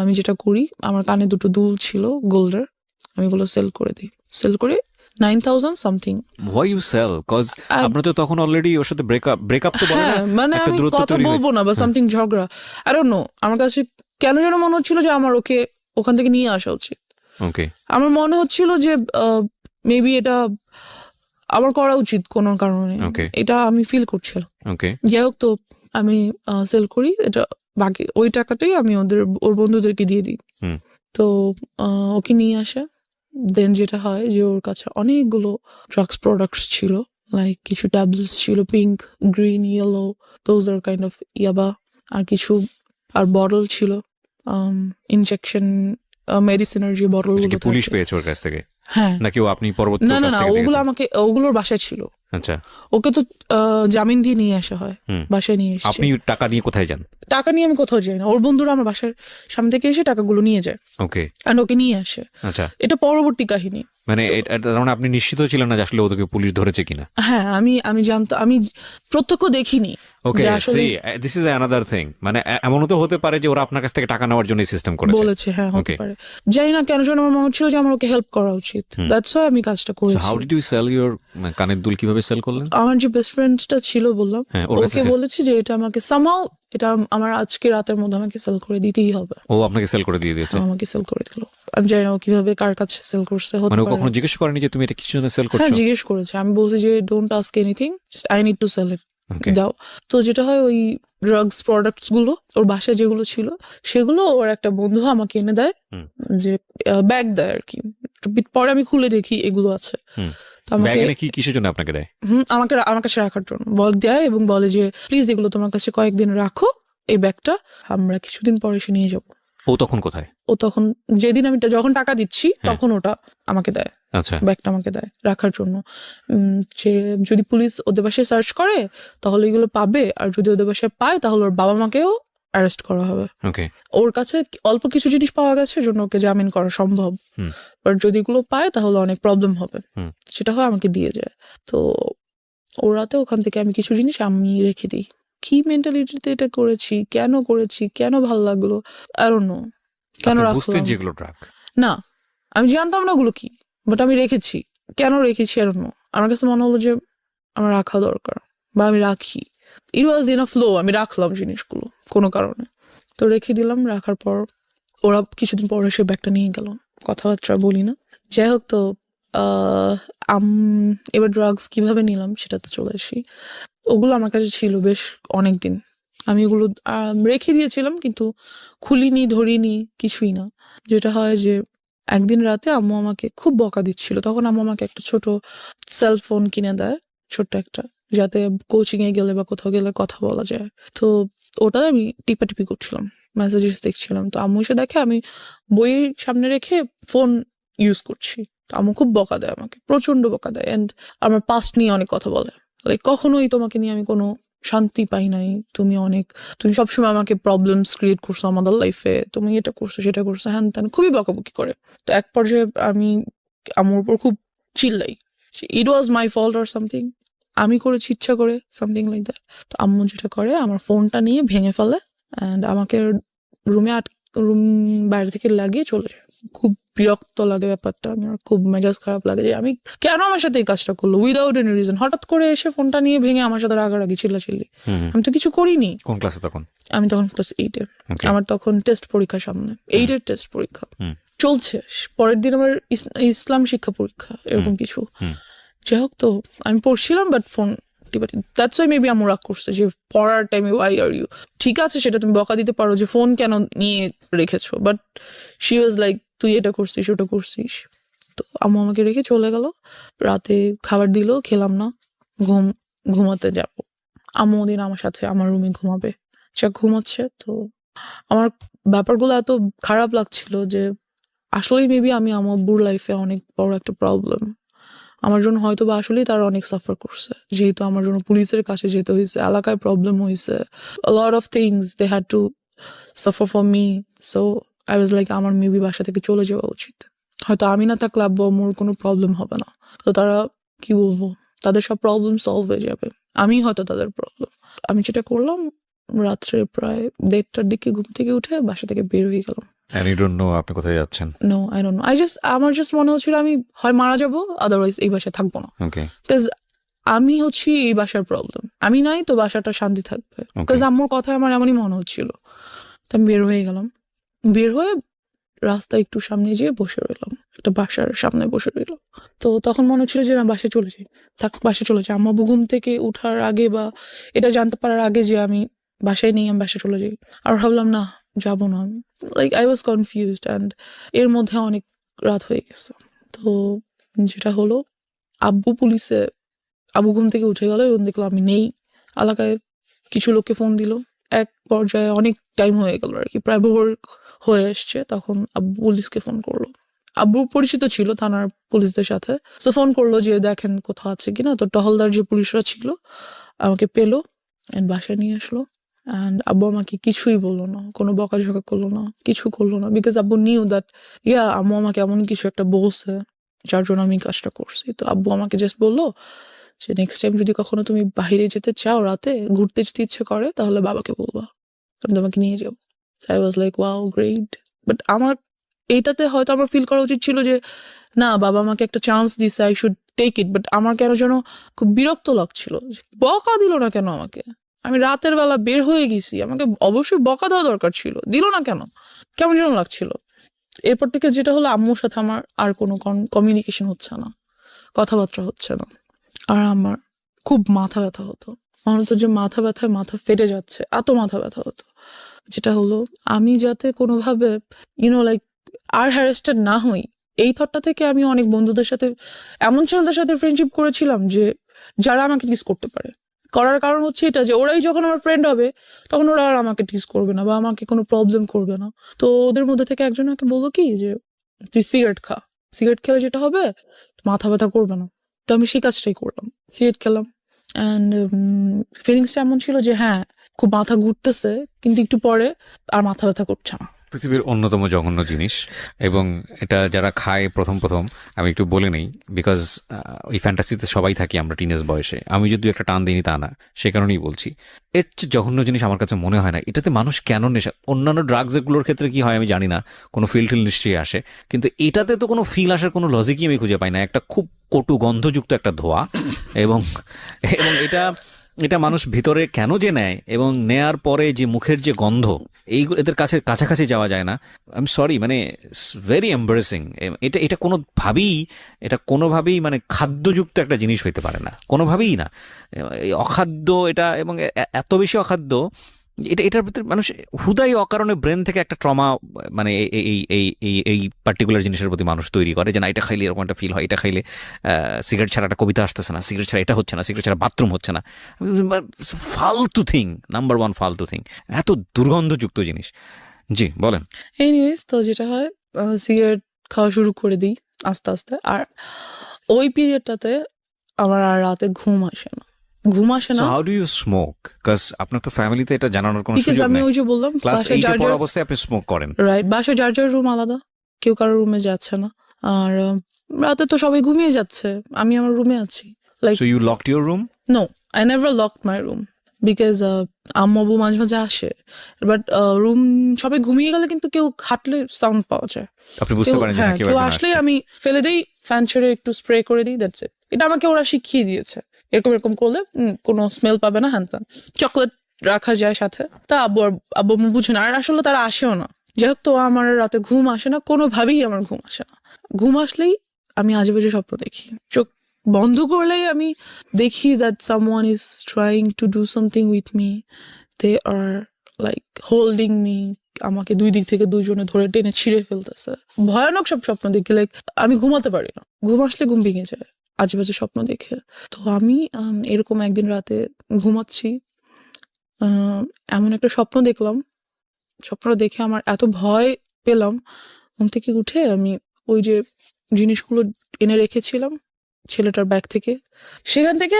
আমি যেটা করি, আমার কানে 2টো দুল ছিল গোল্ডের, আমি এগুলো সেল করে দিই। সেল করে 9,000 something. Why you sell? Cause আপনার তো তখন অলরেডি ওর সাথে ব্রেকআপ তো বলে না, মানে একটা আমি দূরত্ব কথা তৈরি বলবো না বা সামথিং ঝগড়া, আই ডোন্ট নো। আমার কাছে কেন যেন মনে হচ্ছিল যে আমার ওকে ওখান থেকে নিয়ে আসা উচিত। ওকে, আমার মনে হচ্ছিল যে মেবি এটা আমার করা উচিত কোনো কারণে, এটা আমি ফিল করছিলাম। ওকে, যাই হোক, তো আমি সেল করি এটা, বাকি ওই টাকাটাই আমি ওর বন্ধুদেরকে দিয়ে দিই। তো ওকে নিয়ে আসে। দেন যেটা হয় যে ওর কাছে অনেকগুলো ড্রাগস প্রোডাক্টস ছিল, লাইক কিছু ট্যাবলেটস ছিল, pink, green, yellow, those are kind of ইয়াবা, আর কিছু আর বটল ছিল, ইনজেকশন মেডিসিনের যে বটল। পুলিশ পেয়েছে ওর কাছ থেকে? হ্যাঁ। নাকি ও আপনি পরবর্তী? না, ওগুলো ওগুলোর বাসায় ছিল। আচ্ছা। ওকে তো জামিন দিয়ে নিয়ে আসা হয়, বাসায় নিয়ে এসে। আপনি টাকা নিয়ে কোথায় যান? টাকা নিয়ে আমি কোথাও যাই না, ওর বন্ধুরা আমার বাসার সামনে থেকে এসে টাকাগুলো নিয়ে যায়। ওকে, আর ওকে নিয়ে আসে। আচ্ছা, এটা পরবর্তী কাহিনী। মানে আপনি নিশ্চিত ছিলেন না যে আসলে ওদেরকে পুলিশ ধরেছে কিনা? হ্যাঁ, আমি জানতাম, আমি প্রত্যক্ষ দেখিনি। Okay, see this is another thing. মানে এমনও তো হতে পারে যে ওরা আপনার কাছ থেকে টাকা নেওয়ার জন্য সিস্টেম করেছে। বলেছে, হ্যাঁ হতে পারে। জানি না কেন যেন আমার মনে হচ্ছিল যে আমার ওকে হেল্প করা উচিত, দ্যাটস হোয়াই আমি কাজটা করেছি। How did you sell your কানের দুল? কিভাবে সেল করলেন? আমার যে বেস্ট ফ্রেন্ডটা ছিল বললাম, ওকে বলেছি যে এটা আমাকে সামহাউ, এটা আমার আজকে রাতের মধ্যে আমাকে সেল করে দিতেই হবে। ও আপনাকে সেল করে দিয়ে দিয়েছে? আমাকে সেল করে দিল। আমি জানি না ও কিভাবে কার কাছে সেল করছে। মানে ও কখনো জিজ্ঞেস করেনি যে তুমি এটা কিছু জন্য সেল করছো? হ্যাঁ, জিজ্ঞেস করেছে। আমি বলছি যে don't ask anything, just I need to sell it, দাও। তো যেটা হয়, ওই ড্রাগস প্রোডাক্টস গুলো ওর বাসায় যেগুলো ছিল সেগুলো ওর একটা বন্ধু আমাকে এনে দেয়, যে ব্যাগ দেয় আর কি। পরে আমি খুলে দেখি এগুলো আছে। কি কিসের জন্য আপনাকে দেয়? আমার কাছে রাখার জন্য দেয় এবং বলে যে প্লিজ এগুলো তোমার কাছে কয়েকদিন রাখো, এই ব্যাগটা আমরা কিছুদিন পরে এসে নিয়ে যাবো। ও তখন কোথায়? ও তখন যেদিন আমি যখন টাকা দিচ্ছি তখন ওটা আমাকে দেয়। আচ্ছা, ব্যাগটা আমাকে দেয় রাখার জন্য, যে যদি পুলিশ ওদের বাসায় সার্চ করে তাহলে এগুলো পাবে, আর যদি ওদের বাসায় পায় তাহলে ওর বাবা মাকেও অ্যারেস্ট করা হবে। ওর কাছে অল্প কিছু জিনিস পাওয়া গেছে, জন্য ওকে জামিন করা সম্ভব, বাট যদি এগুলো পায় তাহলে অনেক প্রবলেম হবে। সেটা হয় আমাকে দিয়ে যায়। তো ওরাতে ওখান থেকে আমি কিছু জিনিস আমি রেখে দিই। কি মেন্টালিটিতে এটা করেছি, কেন ভালো লাগলো, আই ডোন্ট নো কেন রাখলাম। যেগুলো ড্রাগ না, আমি জানতাম না ওগুলো কি, বাট আমি রেখেছি। কেন রেখেছি আই ডোন্ট নো। আমার কাছে মনে হলো যে আমার রাখা দরকার, বা আমি রাখি। ইট ওয়াজ ইন আ ফ্লো, আমি রাখলাম জিনিসগুলো কোনো কারণে। তো রেখে দিলাম। রাখার পর ওরা কিছুদিন পর এসে ব্যাগটা নিয়ে গেল, কথাবার্তা বলি না। যাই হোক, তো এবার ড্রাগস কিভাবে নিলাম সেটা তো চলে আসি। ওগুলো আমার কাছে ছিল বেশ অনেক দিন, আমি এগুলো রেখে দিয়েছিলাম, কিন্তু খুলিনি, ধরিনি, কিছুই না। যেটা হয় যে একদিন রাতে আম্মু আমাকে খুব বকা দিচ্ছিল, তখন আম্মু আমাকে একটা ছোট সেলফোন কিনে দেয়, ছোট্ট একটা, যাতে কোচিং এ গেলে বা কোথাও গেলে কথা বলা যায়। তো ওটা আমি টিপাটিপি করছিলাম, মেসেজেস দেখছিলাম, তো আম্মু এসে দেখে আমি বইয়ের সামনে রেখে ফোন ইউজ করছি। তো আম্মু খুব বকা দেয় আমাকে, প্রচন্ড বকা দেয়, এন্ড আমার পাস্ট নিয়ে অনেক কথা বলে, লাইক কখনোই তোমাকে নিয়ে আমি কোনো শান্তি পাই নাই, তুমি সবসময় আমাকে প্রবলেমস ক্রিয়েট করছো আমাদের লাইফে, তুমি এটা করছো সেটা করছো, হ্যান ত্যান, খুবই বকাবকি করে। তো এক পর্যায়ে আমি আমার উপর খুব চিল্লাই, ইট ওয়াজ মাই ফল্ট অর সামথিং, আমি করেছি ইচ্ছা করে, সামথিং লাইক দ্যাট। তো আম্মু যেটা করে, আমার ফোনটা নিয়ে ভেঙে ফেলে অ্যান্ড আমাকে রুম বাইরে থেকে লাগিয়ে চলে যায়। খুব বিরক্ত লাগে ব্যাপারটা, আমার খুব মেজাজ খারাপ লাগে যে আমি কেন আমার সাথে এই কাজটা করলো উইদাউট এনি রিজন, হঠাৎ করে এসে ফোনটা নিয়ে ভেঙে আমার সাথে রাগারাগি, চিল্লাচিল্লি। আমি তো কিছু করিনি। কোন ক্লাসে তখন? আমি তখন ক্লাস 8-এ। আমার তখন টেস্ট পরীক্ষা সামনে, 8-এর টেস্ট পরীক্ষা চলছে, পরের দিন আমার ইসলাম শিক্ষা পরীক্ষা, এরকম কিছু। যাই হোক, তো আমি পড়ছিলাম, বাট ফোন টিপাটি, দ্যাটস ওয়াই মেবি আমার রাগ করছে যে পড়ার টাইমে ওয়াই আর ইউ, ঠিক আছে সেটা তুমি বকা দিতে পারো যে ফোন কেন নিয়ে রেখেছো, বাট শি ওয়াজ লাইক তুই এটা করছিস ওটা করছিস। তো আম্মু আমাকে রেখে চলে গেল, রাতে খাবার দিল, খেলাম না, ঘুমাতে যাব। আম্মু ওদিন আমার সাথে আমার রুমে ঘুমাবে, সে ঘুমাচ্ছে। তো আমার ব্যাপারগুলো এত খারাপ লাগছিল যে আসলেই মেবি আমি আমার আব্বুর লাইফে অনেক বড় একটা প্রবলেম। আমার জন্য হয়তো বা আসলেই তারা অনেক সাফার করছে, যেহেতু আমার জন্য পুলিশের কাছে যেতে হয়েছে, এলাকায় প্রবলেম হয়েছে, a lot of things they had to suffer for me. So I was like, আমার মেবি বাসা থেকে চলে যাওয়া উচিত, হয়তো আমি না থাকলে আব্বু আম্মুর কোনো প্রবলেম হবে না। তো তারা, কি বলবো, তাদের সব প্রবলেম সলভ হয়ে যাবে, আমি হয়তো তাদের প্রবলেম। আমি যেটা করলাম, রাত্রে প্রায় 1:30টার দিকে ঘুম থেকে উঠে বাসা থেকে বের হয়ে গেলাম। And you don't know আপনি কোথায় যাচ্ছেন? নো, আই ডোন্ট নো, আমার জাস্ট মনে হচ্ছিল আমি হয় মারা যাবো, আদারওয়াইজ এই বাসায় থাকবো না। ওকে। বিকজ আমি হচ্ছি এই বাসার প্রবলেম, আমি নাই তো বাসাটা শান্তি থাকবে, বিকজ আম্মুর কথায় আমার এমনই মনে হচ্ছিল। তো আমি বের হয়ে গেলাম, বের হয়ে রাস্তা একটু সামনে যেয়ে বসে রইলাম, একটা বাসার সামনে বসে রইলাম। তো তখন মনে হচ্ছিল যে না, বাসায় চলে যাই, বাসায় চলে যাই। আম্মা ঘুম থেকে উঠার আগে বা এটা জানতে পারার আগে যে আমি বাসায় নেই, আমি বাসায় চলে যাই। আর ভাবলাম না, যাবো না, like I was confused, and এর মধ্যে অনেক রাত হয়ে গেছে। তো যেটা হলো, আব্বু ঘুম থেকে উঠে গেল এবং দেখলো আমি নেই। এলাকায় কিছু লোককে ফোন দিল, এক পর্যায়ে অনেক টাইম হয়ে গেল আর কি, প্রায় ভোর হয়ে এসছে। তখন আব্বু পুলিশকে ফোন করলো, আব্বু পরিচিত ছিল থানার পুলিশদের সাথে, তো ফোন করলো যে দেখেন কোথাও আছে কিনা। তো টহলদার যে পুলিশরা ছিল আমাকে পেলো অ্যান্ড বাসায় নিয়ে আসলো। অ্যান্ড আব্বু আমাকে কিছুই বললো না, কোনো বকাঝকা করলো না, কিছু করলো না, বিকজ আব্বু নিউ দ্যাট আম্মু আমাকে এমন কিছু একটা বলছে যার জন্য আমি কাজটা করছি। তো আব্বু আমাকে জাস্ট বললো যে নেক্সট টাইম যদি কখনো তুমি বাইরে যেতে চাও, রাতে ঘুরতে যেতে ইচ্ছে করে, তাহলে বাবাকে বলবা, আমি তোমাকে নিয়ে যাবো। I was like wow great. But আমার এইটাতে হয়তো আমার ফিল করা উচিত ছিল যে না, বাবা আমাকে একটা চান্স দিছে, I should take it. But আমার কেন যেন খুব বিরক্ত লাগছিল, বকা দিল না কেন আমাকে, আমি রাতের বেলা বের হয়ে গেছি, আমাকে অবশ্যই বকা দেওয়া দরকার ছিল, দিল না কেন, কেমন যেন লাগছিল। এরপর থেকে যেটা হলো, আম্মুর সাথে আমার আর কোনো কমিউনিকেশন হচ্ছে না, কথাবার্তা হচ্ছে না। আর আমার খুব মাথা ব্যথা হতো, মনে হতো যে মাথা ব্যথায় মাথা ফেটে যাচ্ছে, এত মাথা ব্যথা হতো। যেটা হলো, আমি যাতে কোনোভাবে লাইক আর হ্যারাসড না হই, এই থটটা থেকে আমি অনেক বন্ধুদের সাথে, এমন ছেলেদের সাথে ফ্রেন্ডশিপ করেছিলাম যে যারা আমাকে টিস করতে পারে। করার কারণ হচ্ছে এটা যে ওরাই যখন আমার ফ্রেন্ড হবে, তখন ওরা আর আমাকে টিস করবে না বা আমাকে কোনো প্রবলেম করবে না। তো ওদের মধ্যে থেকে একজন আমাকে বললো কি যে তুই সিগারেট খা, সিগারেট খেলে যেটা হবে, মাথা ব্যথা করবে না। তো আমি সেই কাজটাই করলাম, সিগারেট খেলাম। অ্যান্ড ফিলিংসটা এমন ছিল যে হ্যাঁ, খুব মাথা ঘুরতেছে, কিন্তু একটু পরে আর মাথা ব্যথা করছে না। পৃথিবীর অন্যতম জঘন্য জিনিস, এবং এটা যারা খায় প্রথম আমি একটু বলে নেই, বিকজ ওই ফ্যান্টাসিতে সবাই থাকি আমরা টিনেজ বয়সে। আমি যদি একটা টান দিইনি তা না, সে কারণেই বলছি। এর চেয়ে জঘন্য জিনিস আমার কাছে মনে হয় না। এটাতে মানুষ কেন নেশা, অন্যান্য ড্রাগস এগুলোর ক্ষেত্রে কি হয় আমি জানি না, কোনো ফিল নিশ্চয়ই আসে, কিন্তু এটাতে তো কোনো ফিল আসার কোনো লজিকই আমি খুঁজে পাই না। একটা খুব কটু গন্ধযুক্ত একটা ধোঁয়া, এবং এটা মানুষ ভিতরে কেন যে নেয়, এবং নেয়ার পরে যে মুখের যে গন্ধ, এইগুলো এদের কাছাকাছি যাওয়া যায় না। আই এম সরি, মানে ভেরি এম্বারেসিং। এটা কোনোভাবেই মানে খাদ্যযুক্ত একটা জিনিস হইতে পারে না, কোনোভাবেই না। এই অখাদ্য এটা, এবং এত বেশি অখাদ্য এটার ভিতরে মানুষ হুদাই অকারণে ব্রেন থেকে একটা ট্রমা, মানে এই পার্টিকুলার জিনিসের প্রতি মানুষ তৈরি করে যে না এটা খাইলে এরকম একটা ফিল হয়, এটা খাইলে সিগারেট ছাড়া একটা কবিতা আসতেছে না, সিগারেট ছাড়া এটা হচ্ছে না, সিগারেট ছাড়া বাথরুম হচ্ছে না। ফালতু থিং, নাম্বার ওয়ান ফালতু থিং, এত দুর্গন্ধযুক্ত জিনিস। জি বলেন। এনিওয়েজ, তো যেটা হয়, সিগারেট খাওয়া শুরু করে দিই আস্তে আস্তে। আর ওই পিরিয়ডটাতে আমার আর রাতে ঘুম আসে না। So how do you smoke? Because আপনার তো ফ্যামিলিতে এটা জানানোর কোনো বিকজ সুযোগ আমি নেই। ওই যে বললাম, ক্লাস বাসায় 8 যার পড়া যার, অবস্থায় আপনি স্মোক করেন। রাইট, বাসায় যার যার রুম আলাদা, কেউ কারোর রুমে যাচ্ছে না। আর রাতে তো সবাই ঘুমিয়ে যাচ্ছে, আমি আমার রুমে আছি। Like, so you locked your room? No, I never locked my room because আম্মু আব্বু মাঝে মাঝে আসে, বাট রুম সবাই ঘুমিয়ে গেলে কিন্তু কেউ হাঁটলে সাউন্ড পাওয়া যায়। আপনি বুঝতে পারেন যে না, হ্যাঁ, কেউ কেউ একজন আসলেই আসছে। আমি ফেলে দিই, ফ্যান ছেড়ে একটু স্প্রে করে দিই, দ্যাটস ইট। এটা আমাকে ওরা শিখিয়ে দিয়েছে, এরকম এরকম করলে কোনো স্মেল পাবে না, হ্যান ত্যান। চকলেট রাখা যায় সাথে, তা আব্বু আম্মু বুঝে না, আর আসলে তারা আসেও না। যেহেতু আমার রাতে ঘুম আসে না, কোনোভাবেই আমার ঘুম আসে না। ঘুম আসলেই আমি আজে বাজে স্বপ্ন দেখি। চোখ বন্ধ করলেই আমি দেখি that someone is trying to do something with me, they are like holding me, আমাকে দুই দিক থেকে দুইজনে ধরে টেনে ছিঁড়ে ফেলতেছে। ভয়ানক সব স্বপ্ন দেখি, লাইক আমি ঘুমাতে পারি না, ঘুম আসলে ঘুম ভেঙে যায় আজে বাজে স্বপ্ন দেখে। তো আমি এরকম একদিন রাতে ঘুমাচ্ছি, এমন একটা স্বপ্ন দেখলাম। স্বপ্নটা দেখে আমার এত ভয় পেলাম, ঘুম থেকে উঠে আমি ওই যে জিনিসগুলো এনে রেখেছিলাম ছেলেটার ব্যাগ থেকে, সেখান থেকে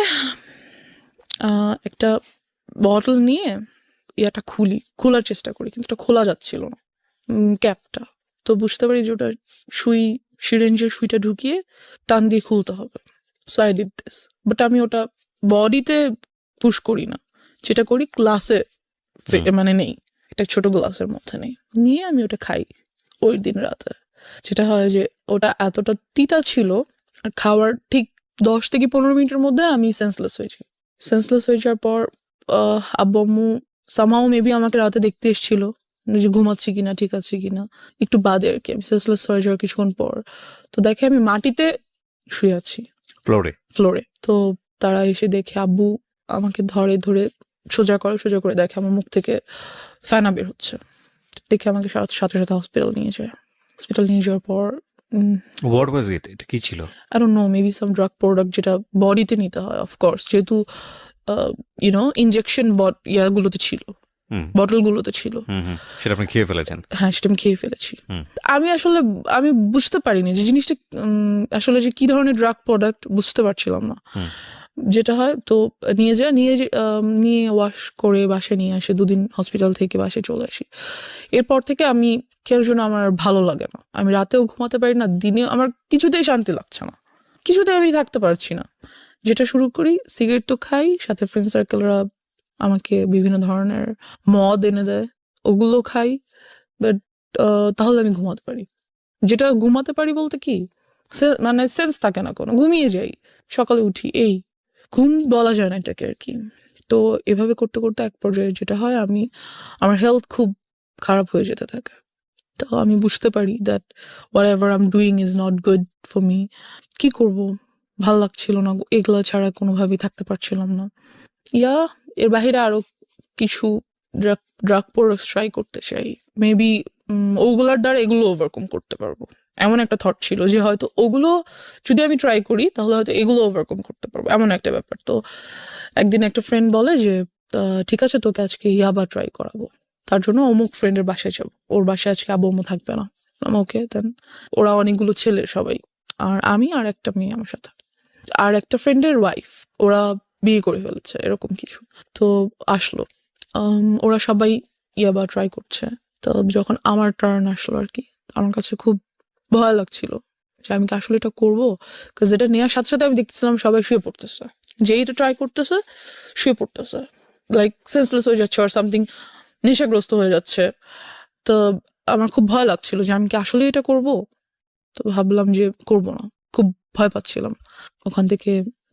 একটা বটল নিয়ে ইয়াটা খোলার চেষ্টা করি, কিন্তু এটা খোলা যাচ্ছিল না, ক্যাপটা। তো বুঝতে পারি যে ওটা সিরিঞ্জের সুইটা ঢুকিয়ে টান দিয়ে খুলতে হবে। So I did this, but আমি ওটা বডিতে পুশ করি না, যেটা করি গ্লাসে, মানে নেই, একটা ছোট গ্লাসের মধ্যে নেই, নিয়ে আমি ওটা খাই ওই দিন রাতে। যেটা হয় যে ওটা এতটা তিতা ছিল, আর খাওয়ার ঠিক 10 থেকে 15 মিনিটের মধ্যে আমি সেন্সলেস হয়ে যাই। সেন্সলেস হয়ে যাওয়ার পর আব্বু আম্মু সামহাও মেবি আমাকে রাতে দেখতে এসেছিল যে ঘুমাচ্ছি কিনা, ঠিক আছে কিনা, একটু বাদে আর কি। আমি সেন্সলেস হয়ে যাওয়ার কিছুক্ষণ পর তো দেখে আমি মাটিতে শুয়ে আছি, ফ্লোরে। তো তারা এসে দেখে, আব্বু আমাকে ধরে সোজা করে দেখে আমার মুখ থেকে ফেনা বের হচ্ছে। দেখে আমাকে সাথে সাথে হসপিটাল নিয়ে যায়। হসপিটাল নিয়ে যাওয়ার পর হোয়াট ওয়াজ ইট? এটা কি ছিল? I don't no, maybe some drug product, যেটা বডিতে নিতে হয় অফকোর্স, যেহেতু ইনজেকশন ইয়াগুলোতে ছিল, বটলগুলোতে ছিল। সেটা আপনি খেয়ে ফেলেছেন? হ্যাঁ, সেটা আমি খেয়ে ফেলেছি। আমি বুঝতে পারিনি যে জিনিসটা আসলে যে কি ধরনের ড্রাগ প্রোডাক্ট, বুঝতে পারছিলাম না। যেটা হয়, তো নিয়ে ওয়াশ করে বাসায় নিয়ে আসে, 2 দিন হসপিটাল থেকে বাসায় চলে আসি। এরপর থেকে আমি কেন যেন আমার ভালো লাগে না, আমি রাতেও ঘুমাতে পারি না, দিনে আমার কিছুতেই শান্তি লাগছে না, কিছুতেই আমি থাকতে পারছি না। যেটা শুরু করি, সিগারেট তো খাই, সাথে ফ্রেন্ড সার্কেলরা আমাকে বিভিন্ন ধরনের মদ এনে দেয়, ওগুলো খাই, বাট তাহলে আমি ঘুমাতে পারি। যেটা ঘুমাতে পারি বলতে কি, মানে সেন্স থাকে না কোনো, ঘুমিয়ে যাই, সকালে উঠি, এই ঘুম বলা যায় না এটাকে আর কি। তো এভাবে করতে করতে এক পর্যায়ে যেটা হয়, আমার হেলথ খুব খারাপ হয়ে যেতে থাকে। তো আমি বুঝতে পারি that what ever I am doing is not good for me. কি করব, ভাল লাগছিল না, এগুলো ছাড়া কোনোভাবেই থাকতে পারছিলাম না। এর বাহিরে আরো কিছু ড্রাগ প্রোডাক্টস ট্রাই করতে চাই, মেবি ওগুলার দ্বারা এগুলো ওভারকাম করতে পারবো, এমন একটা থট ছিল যে হয়তো ওগুলো যদি আমি ট্রাই করি তাহলে হয়তো এগুলো ওভারকাম করতে পারবো, এমন একটা ব্যাপার। তো একদিন একটা ফ্রেন্ড বলে যে ঠিক আছে, তোকে আজকে ইয়াবা ট্রাই করাবো, তার জন্য অমুক ফ্রেন্ডের বাসায় যাবো, ওর বাসায় আজকে আব্বু আম্মু থাকবে না। ওকে, দেন ওরা অনেকগুলো ছেলে সবাই, আর আমি আর একটা মেয়ে আমার সাথে, আর একটা ফ্রেন্ডের ওয়াইফ, ওরা বিয়ে করে ফেলেছে, এরকম কিছু। তো আসলো, ওরা সবাই ইয়াবা ট্রাই করছে। তো যখন আমার টার্ন আসলো আর কি, আমার কাছে খুব ভয় লাগছিল যে আমি কি আসলে এটা করবো, কারণ যেটা নেওয়ার সাথে সাথে আমি দেখতেছিলাম সবাই শুয়ে পড়তেছে, যেই এটা ট্রাই করতেছে শুয়ে পড়তেছে, লাইক সেন্সলেস হয়ে যাচ্ছে আর সামথিং, নেশাগ্রস্ত হয়ে যাচ্ছে। তো আমার খুব ভয় লাগছিল যে আমি কি আসলে এটা করব। তো ভাবলাম যে করব না, খুব ভয় পাচ্ছিলাম। ওখান থেকে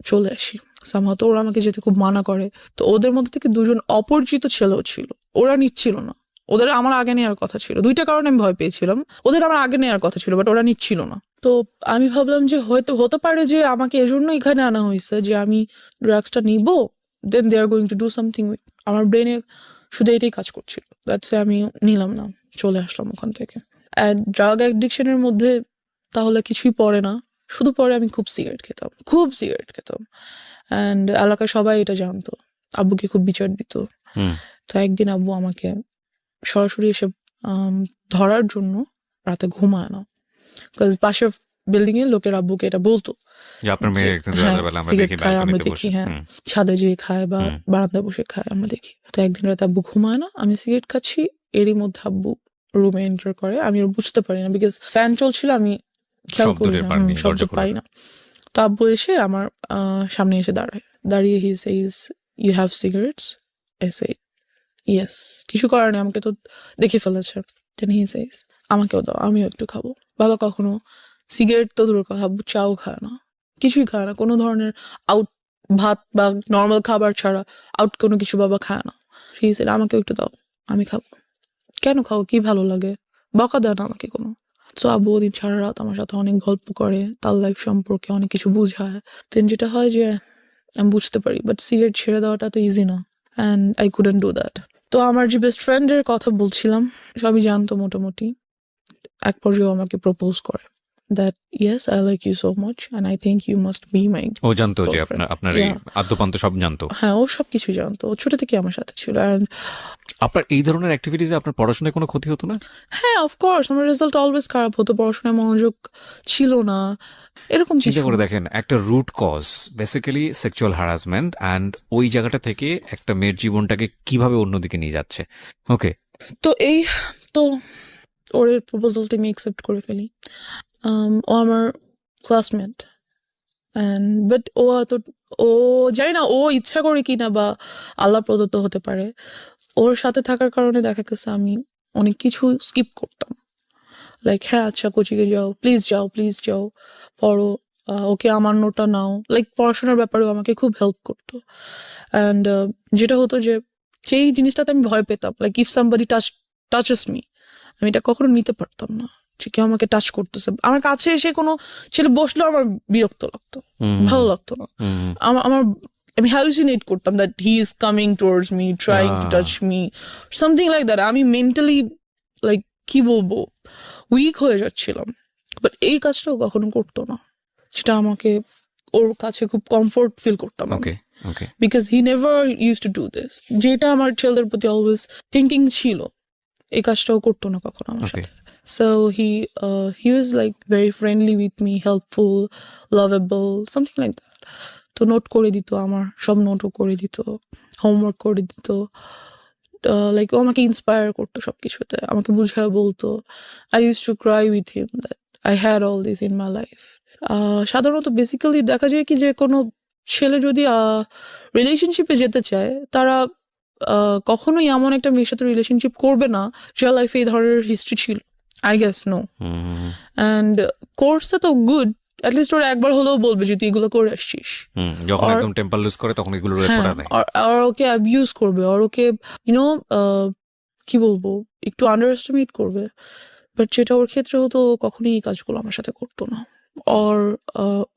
চলে আসি সামহাও। তো ওরা আমাকে যেতে খুব মানা করে। তো ওদের মধ্যে থেকে 2জন অপরিচিত ছেলেও ছিল, ওরা নিচ্ছিল না, ওদের আমার আগে নেওয়ার কথা ছিল। 2টা কারণে আমি ভয় পেয়েছিলাম, ওদের আমার আগে নেওয়ার কথা ছিল, বাট ওরা নিচ্ছিল না। তো আমি ভাবলাম যে হয়তো হতে পারে যে আমাকে এজন্য এখানে আনা হয়েছে যে আমি ড্রাগসটা নিব, then they are going to do something with. আমার ব্রেনে শুধু এটাই কাজ করছিল। দ্যাটস আমি নিলাম না, চলে আসলাম ওখান থেকে। অ্যান্ড ড্রাগ অ্যাডিকশনের মধ্যে তাহলে কিছুই পড়ে না, শুধু পরে আমি খুব সিগারেট খেতাম। অ্যান্ড এলাকার সবাই এটা জানতো, আব্বুকে খুব বিচার দিত। তো একদিন আব্বু আমাকে সরাসরি এসে ধরার জন্য রাতে ঘুমায় না, বিকজ পাশের বিল্ডিং এর লোকের আব্বুকে এটা বলতো যে আপনার মেয়ে একদিন রাতের বেলা আমরা সিগারেট দেখি খায়, আমরা ব্যালকনিতে দেখি, বসে। হ্যাঁ ছাদে যেয়ে খায় বা বারান্দায় বসে খায়, আমরা দেখি। তো একদিন রাতে আব্বু ঘুমায় না, আমি সিগারেট খাচ্ছি, এরই মধ্যে আব্বু রুমে এন্টার করে। আমি আর বুঝতে পারি না, বিকজ ফ্যান চলছিল, আমি খেয়াল করি না, শব্দ পাই না। তো আব্বু এসে আমার সামনে এসে দাঁড়িয়ে he says, you have cigarettes? I say yes. কিছু করার নেই, আমাকে তো দেখে ফেলেছে। দেন হি সেইজ, আমাকেও দাও, আমিও একটু খাবো। বাবা কখনো সিগারেট তো দূরের কথা, আব্বু চাও খায় না, কিছুই খায় না, কোনো ধরনের আউট ভাত বা নর্মাল খাবার ছাড়া আউট কোনো কিছু বাবা খায় না। হি সেড, আমাকেও একটু দাও, আমি খাবো। কেন খাও, কি ভালো লাগে? বকা দেয় না আমাকে কোনো। তো আব্বু ওদিন সারা রাত আমার সাথে অনেক গল্প করে, তার লাইফ সম্পর্কে অনেক কিছু বুঝায়। দেন যেটা হয় যে আমি বুঝতে পারি, বাট সিগারেট ছেড়ে দেওয়াটা তো ইজি না, and I couldn't do that. তো আমার যে বেস্ট ফ্রেন্ডের কথা বলছিলাম, সবই জানতো মোটামুটি। এক পর্যায়ে আমাকে প্রপোজ করে that yes, I like you so much and I think you must be my ও জানতো যে girlfriend. আপনার এই আদ্যপান্ত সব জানতো? হ্যাঁ, ও সব কিছু জানতো, ও ছোট থেকে আমার সাথে ছিল। And আপনার এই ধরনের অ্যাক্টিভিটিসে আপনার পড়াশোনায় কোনো ক্ষতি হতো না? হ্যাঁ, অফকোর্স আমার রেজাল্ট অলওয়েজ খারাপ হতো, পড়াশোনায় মনোযোগ ছিল না, এরকম চিন্তা কিছু। করে দেখেন, একটা root cause basically sexual harassment, and ওই জায়গাটা থেকে একটা মেয়ের জীবনটাকে কিভাবে অন্যদিকে নিয়ে যাচ্ছে। ওকে, তো ওর প্রপোজালটা আমি অ্যাকসেপ্ট করে ফেলি। ও আমার ক্লাসমেট, বাট ও জানি না ও ইচ্ছা করে কিনা বা আল্লাহ প্রদত্ত হতে পারে, ওর সাথে থাকার কারণে দেখা গেছে আমি অনেক কিছু স্কিপ করতাম। লাইক হ্যাঁ আচ্ছা কোচিংয়ে যাও, প্লিজ যাও পড়ো, ওকে আমার নোটটা নাও, লাইক পড়াশোনার ব্যাপারেও আমাকে খুব হেল্প করতো। অ্যান্ড যেটা হতো যে যেই জিনিসটাতে আমি ভয় পেতাম, like if somebody touches me, আমি এটা কখনো নিতে পারতাম না যে কেউ আমাকে টাচ করতেছে। আমার কাছে এসে কোনো ছেলে বসলেও আমার বিরক্ত লাগতো, ভালো লাগতো না। আমার আমি হ্যালুসিনেট করতাম that he is coming towards me, trying to touch me, something like that. আমি মেন্টালি লাইক কি বলবো, উইক হয়ে যাচ্ছিলাম। বাট এই কাজটাও কখনো করতো না, যেটা আমাকে ওর কাছে খুব কমফোর্ট ফিল করতাম আমি, because he never use to do this. যেটা আমার ছেলেদের প্রতি অলওয়েজ থিঙ্কিং ছিল, এই কাজটাও করতো না কখনো আমার সাথে। So he was like very friendly with me, helpful, lovable, something like that. তো নোট করে দিত, আমার সব নোটও করে দিত, হোমওয়ার্ক করে দিত, লাইক ও আমাকে ইন্সপায়ার করতো সব কিছুতে, আমাকে বুঝায় বলতো। I use to cry with him that I had all this in my life. সাধারণত বেসিক্যালি দেখা যায় কি যে কোনো ছেলে যদি রিলেশনশিপে যেতে চায়, তারা কখনোই এমন একটা মেয়ের সাথে রিলেশনশিপ করবে না যার লাইফে এই ধরনের হিস্ট্রি ছিল। I guess no. অ্যান্ড কোর্সে তো গুড, অ্যাটলিস্ট ওরা একবার হলেও বলবে যে তুই এগুলো করে আসছিস। যখন একদম টেম্পার লুজ করে তখন এগুলো আর ওকে অ্যাবিউজ করবে, আর ওকে ইউনো কি বলবো একটু আন্ডার এস্টিমেট করবে। বাট যেটা ওর ক্ষেত্রে হতো, কখনোই এই কাজগুলো আমার সাথে করতো না। আর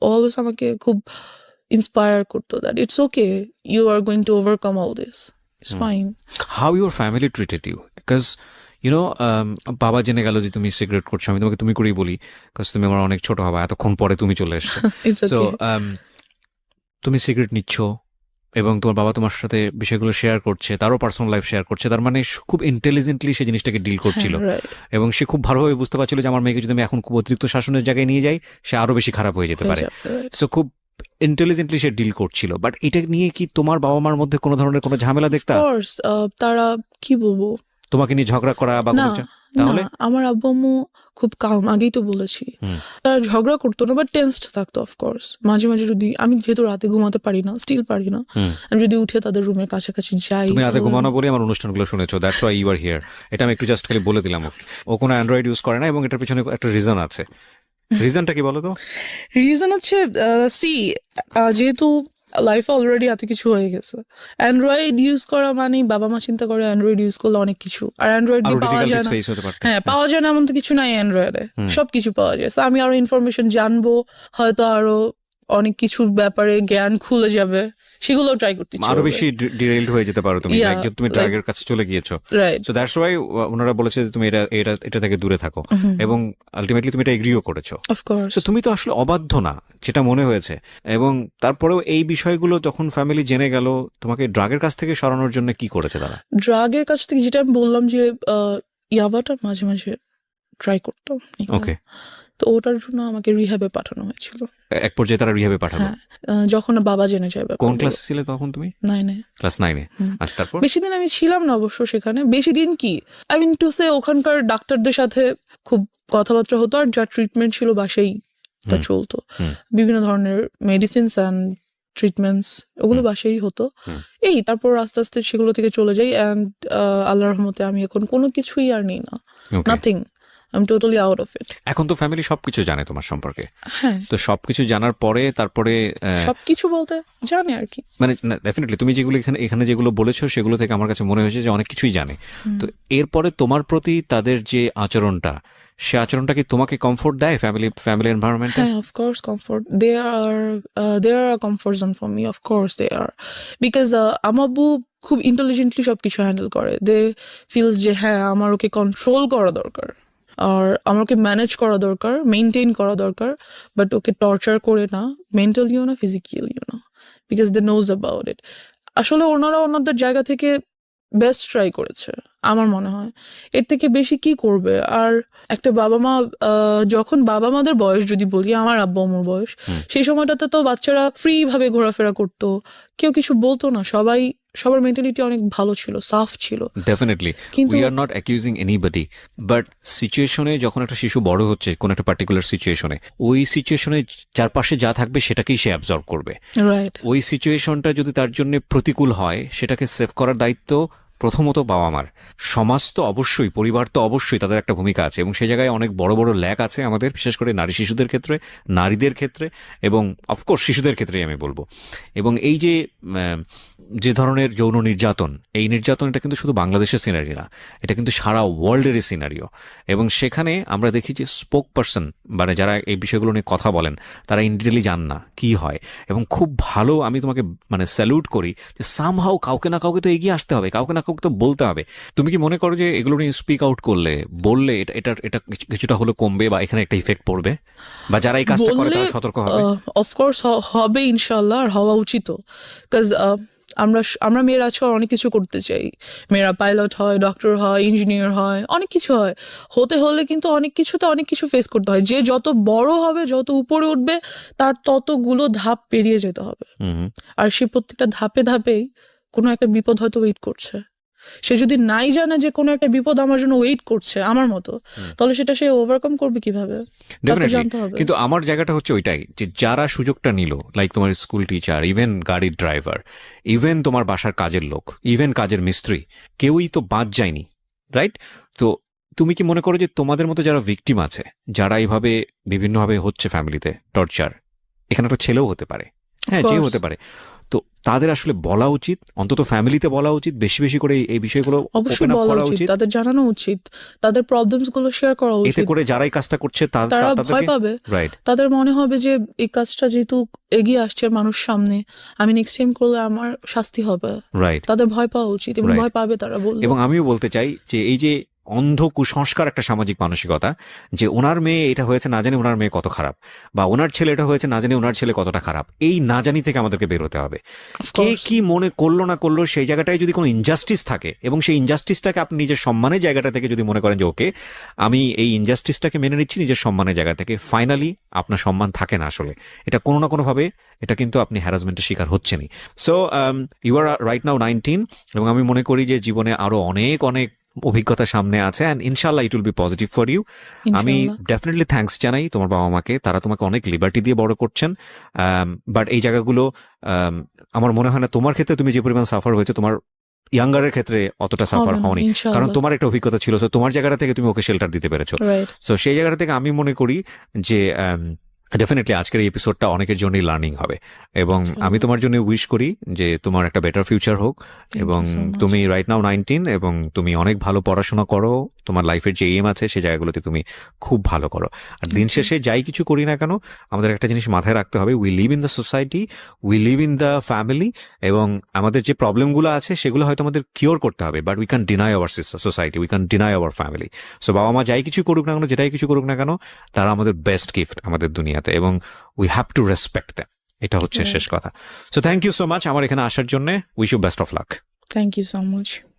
অলওয়েজ আমাকে খুব ইন্সপায়ার করতো that it's okay, you are going to overcome all this, it's fine. How your family treated you? Because বাবা জেনে গেল যে তুমি সিগারেট করছো, আমি তোমাকে তুমি করেই বলি, বিকজ তুমি আমার অনেক ছোট হবা, এতক্ষণ পরে তুমি চলে এসছো। সো তুমি সিগারেট নিচ্ছ এবং তোমার বাবা তোমার সাথে বিষয়গুলো শেয়ার করছে, তারও পার্সোনাল লাইফ শেয়ার করছে, তার মানে খুব ইন্টেলিজেন্টলি সেই জিনিসটাকে ডিল করছিল, এবং সে খুব ভালোভাবে বুঝতে পারছিল যে আমার মেয়েকে যদি আমি এখন খুব অতিরিক্ত শাসনের জায়গায় নিয়ে যাই, সে আরো বেশি খারাপ হয়ে যেতে পারে। সো খুব ইন্টেলিজেন্টলি সে ডিল করছিল। বাট এটা নিয়ে কি তোমার বাবা মার মধ্যে কোনো ধরনের কোনো ঝামেলা দেখতা? তারা কি বলবো, তোমাকে নিয়ে ঝগড়া করা বা তাহলে? আমার আব্বু আম্মু খুব কাম, আগেই তো বলেছি, তারা ঝগড়া করতো না, বাট টেন্সড থাকতো অফকোর্স। মাঝে মাঝে যদি আমি যেহেতু রাতে ঘুমাতে পারি না, স্টিল পারি না, আমি যদি উঠে তাদের রুমের কাছাকাছি যাই। তুমি রাতে ঘুমানো বলে আমার অনুষ্ঠানগুলো শুনেছো, that's why you are here. এটা আমি একটু জাস্ট খালি বলে দিলাম। ও কোনো অ্যান্ড্রয়েড ইউজ করে না, এবং এটার পিছনে একটা রিজন আছে। রিজনটা কি বলো তো? রিজন হচ্ছে যেহেতু লাইফে অলরেডি এত কিছু হয়ে গেছে, অ্যান্ড্রয়েড ইউজ করা মানে বাবা মা চিন্তা করে অ্যান্ড্রয়েড ইউজ করলে অনেক কিছু, আর অ্যান্ড্রয়েড পাওয়া যায় না। হ্যাঁ, পাওয়া যায় না এমন তো কিছু নাই অ্যান্ড্রয়েডে, সবকিছু পাওয়া যায়। আমি আরো ইনফরমেশন জানবো, হয়তো আরো অনেক কিছুর ব্যাপারে জ্ঞান খুলে যাবে, সেগুলো ট্রাই করতে ইচ্ছে আরো করবে। বেশি ডিরেইলড হয়ে যেতে পারো তুমি, Yeah, লাইক যে তুমি like- ড্রাগের কাছে চলে গিয়েছো। রাইট। সো দ্যাটস ওয়াই ওনারা বলেছে যে তুমি এটা থেকে দূরে থাকো, এবং আলটিমেটলি তুমি এটা এগ্রিও করেছো। অফকোর্স। সো তুমি তো আসলে অবাধ্য না, যেটা মনে হয়েছে। এবং তারপরেও এই বিষয়গুলো যখন ফ্যামিলি জেনে গেল, তোমাকে ড্রাগের কাছ থেকে সরানোর জন্য কি করেছে তারা? ড্রাগের কাছ থেকে যেটা আমি বললাম যে ইয়াবাটা মাঝে মাঝে ট্রাই করতাম। ওকে, তো ওটার জন্য আমাকে রিহ্যাবে পাঠানো হয়েছিল। এক পর্যায়ে তারা রিহ্যাবে পাঠালো। হ্যাঁ, যখন বাবা জেনে যায় ব্যাপারগুলো। কোন ক্লাসে ছিলে তখন তুমি? 9-এ। ক্লাস 9-এ। আচ্ছা, তারপর? বেশি দিন আমি ছিলাম না অবশ্য সেখানে। বেশি দিন কি, আই মিন টু সে ওখানকার ডাক্তারদের সাথে খুব কথাবার্তা হতো, আর যা ট্রিটমেন্ট ছিল বাসেই তা চলতো। বিভিন্ন ধরনের মেডিসিনস অ্যান্ড ট্রিটমেন্টস ওগুলো বাসেই হতো। এই তারপর আস্তে আস্তে সেগুলো থেকে চলে যাই, অ্যান্ড আল্লাহর রহমতে আমি এখন কোনো কিছুই আর নেই না, Okay. Nothing, I am totally out of it. এখন তো ফ্যামিলি সবকিছু জানে তোমার সম্পর্কে। হ্যাঁ, তো সবকিছু জানার পরে তারপরে সবকিছু বলতে জানে আর কি। মানে ডেফিনেটলি তুমি যেগুলো এখানে যেগুলো বলেছো সেগুলো থেকে আমার কাছে মনে হয়েছে যে অনেক কিছুই জানে। তো এরপরে তোমার প্রতি তাদের যে আচরণটা, সে আচরণটা কি তোমাকে কমফোর্ট দেয় ফ্যামিলি এনভায়রনমেন্টে? হ্যাঁ, of course comfort. They are a comfort zone for me. Of course they are. Because আমার আব্বু খুব ইন্টেলিজেন্টলি সবকিছু হ্যান্ডেল করে। দে ফিলস যে হ্যাঁ আমার ওকে কন্ট্রোল করা দরকার, আর আমার ওকে ম্যানেজ করা দরকার, মেনটেন করা দরকার, বাট ওকে টর্চার করে না, মেন্টালিও না, ফিজিক্যালিও না, because they knows about it. আসলে ওনারা ওনাদের জায়গা থেকে বেস্ট ট্রাই করেছে আমার মনে হয়। এর থেকে বেশি কি করবে? আর একটা বাবা মা, যখন বাবা মাদের বয়স যদি বলি, আমার আব্বু আম্মুর বয়স, সেই সময়টাতে তো বাচ্চারা ফ্রি ভাবে ঘোরাফেরা করতো, কেউ কিছু বলতো না, সবার মেন্টালিটি অনেক ভালো ছিল, সাফ ছিল। ডেফিনেটলি, কিন্তু- we are not accusing anybody, but সিচুয়েশনে যখন একটা শিশু বড় হচ্ছে, কোন একটা পার্টিকুলার সিচুয়েশনে, ওই সিচুয়েশনে চারপাশে যা থাকবে সেটাকেই সে অ্যাবজর্ব করবে। রাইট। ওই সিচুয়েশনটা যদি তার জন্য প্রতিকূল হয়, সেটাকে সেভ করার দায়িত্ব প্রথমত বাবা মার। সমাজ তো অবশ্যই, পরিবার তো অবশ্যই, তাদের একটা ভূমিকা আছে, এবং সেই জায়গায় অনেক বড় বড় ল্যাক আছে আমাদের, বিশেষ করে নারী শিশুদের ক্ষেত্রে, নারীদের ক্ষেত্রে, এবং অফকোর্স শিশুদের ক্ষেত্রেই আমি বলবো। এবং এই যে ধরনের যৌন নির্যাতন, এই নির্যাতন, এটা কিন্তু শুধু বাংলাদেশের সিনারি না, এটা কিন্তু সারা ওয়ার্ল্ডেরই সিনারিও। এবং সেখানে আমরা দেখি যে স্পোক পার্সন, মানে যারা এই বিষয়গুলো নিয়ে কথা বলেন, তারা ইনডিটেলি জান না কি হয়। এবং খুব ভালো, আমি তোমাকে মানে স্যালুট করি যে সামহাও কাউকে না কাউকে তো এগিয়ে আসতে হবে, কাউকে না কাউকে তো বলতে হবে। তুমি কি মনে করো যে এগুলো নিয়ে স্পিক আউট বললে এটা কিছুটা হলে কমবে, বা এখানে একটা ইফেক্ট পড়বে, বা যারা এই কাজটা করে তারা সতর্ক হবে? অফকোর্স হবে ইনশাল্লাহ, আর হওয়া উচিত। বিকজ আমরা মেয়েরা আজকাল অনেক কিছু করতে চাই। মেয়েরা পাইলট হয়, ডক্টর হয়, ইঞ্জিনিয়ার হয়, অনেক কিছু হয়। হতে হলে কিন্তু অনেক কিছু ফেস করতে হয়। যে যত বড় হবে, যত উপরে উঠবে, তার ততগুলো ধাপ পেরিয়ে যেতে হবে। আর সে প্রত্যেকটা ধাপে ধাপেই কোনো একটা বিপদ হয়তো ওয়েট করছে। সে যদি নাই জানে যে কোনো একটা বিপদ আমার জন্য ওয়েট করছে আমার মতো, তাহলে সেটা সে ওভারকাম করবে কিভাবে, তাকে জানতে হবে। কিন্তু আমার জায়গাটা হচ্ছে ওইটাই, যে যারা সুযোগটা নিল, লাইক তোমার স্কুল টিচার, ইভেন গাড়ির ড্রাইভার, ইভেন তোমার বাসার কাজের লোক, ইভেন কাজের মিস্ত্রি, কেউই তো বাদ যায়নি, রাইট? তো তুমি কি মনে করো যে তোমাদের মতো যারা ভিকটিম আছে, যারা এইভাবে বিভিন্নভাবে হচ্ছে ফ্যামিলিতে টর্চার, এখানে একটা ছেলেও হতে পারে, হ্যাঁ, যে হতে পারে, তো তাদের আসলে বলা উচিত, অন্তত ফ্যামিলিতে বলা উচিত, বেশি বেশি করে এই বিষয়গুলো অবশ্যই ওপেন আপ বলা করা উচিত, উচিত, তাদের জানানো উচিত, তাদের প্রবলেমস গুলো শেয়ার করা এতে উচিত। করে যারাই কাজটা করছে তারা ভয় পাবে, রাইট, তাদের মনে হবে যে এই কাজটা যেহেতু এগিয়ে আসছে মানুষ সামনে, আমি নেক্সট টাইম করলে আমার শাস্তি হবে। রাইট। তাদের ভয় পাওয়া উচিত, এবং Right. ভয় পাবে তারা বলবে। এবং আমিও বলতে চাই যে এই যে অন্ধ কুসংস্কার একটা সামাজিক মানসিকতা, যে ওনার মেয়ে এটা হয়েছে না জানি ওনার মেয়ে কত খারাপ, বা ওনার ছেলে এটা হয়েছে না জানি ওনার ছেলে কতটা খারাপ, এই না জানি থেকে আমাদেরকে বের হতে হবে। Of K course. কি মনে করলো না করলো, সেই জায়গাটায় যদি কোনো ইনজাস্টিস থাকে, এবং সেই ইনজাস্টিসটাকে আপনি নিজের সম্মানের জায়গাটা থেকে যদি মনে করেন যে ওকে আমি এই ইনজাস্টিসটাকে মেনে নিচ্ছি নিজের সম্মানের জায়গা থেকে, ফাইনালি আপনার সম্মান থাকে না আসলে, এটা কোনো না কোনোভাবে এটা কিন্তু আপনি হ্যারাসমেন্টের শিকার হচ্ছেনই। So you are right now 19, এবং আমি মনে করি যে জীবনে আরো অনেক অনেক অভিজ্ঞতা সামনে আছে, অ্যান্ড ইনশাল্লাহ it will be positive for you. আমি ইনশাআল্লাহ। ডেফিনেটলি থ্যাঙ্কস জানাই তোমার বাবা মাকে, তারা তোমাকে অনেক লিবার্টি দিয়ে বড় করছেন, বাট এই জায়গাগুলো আমার মনে হয় না তোমার ক্ষেত্রে তুমি যে পরিমাণ সাফার হয়েছে, তোমার ইয়াঙ্গারের ক্ষেত্রে অতটা সাফার হবে না, হওনি, ইনশাআল্লাহ। কারণ তোমার একটা অভিজ্ঞতা ছিল, so তোমার জায়গাটা থেকে তুমি ওকে শেল্টার দিতে পেরেছো। রাইট। সো সেই জায়গাটা থেকে আমি মনে করি যে ডেফিনেটলি আজকের এই এপিসোডটা অনেকের জন্যই লার্নিং হবে এবং আমি তোমার জন্য উইশ করি যে তোমার একটা বেটার ফিউচার হোক এবং you so much. তুমি রাইট নাও 19 এবং তুমি অনেক ভালো পড়াশোনা করো, তোমার লাইফের যে এম আছে সেই জায়গাগুলোতে তুমি খুব ভালো করো। আর দিন শেষে যাই কিছু করি না কেন আমাদের একটা জিনিস মাথায় রাখতে হবে, we live in the society, we live in the family, এবং আমাদের যে প্রবলেমগুলো আছে সেগুলো হয়তো আমাদের কিওর করতে হবে, but we can deny our society, we can deny our family. So বাবা মা যাই কিছু করুক না কেন, যেটাই কিছু করুক না কেন, তারা আমাদের বেস্ট গিফট আমাদের দুনিয়াতে, এবং we have to respect them. এটা হচ্ছে শেষ কথা। So thank you so much আমার এখানে আসার জন্য। Wish you best of luck. Thank you so much.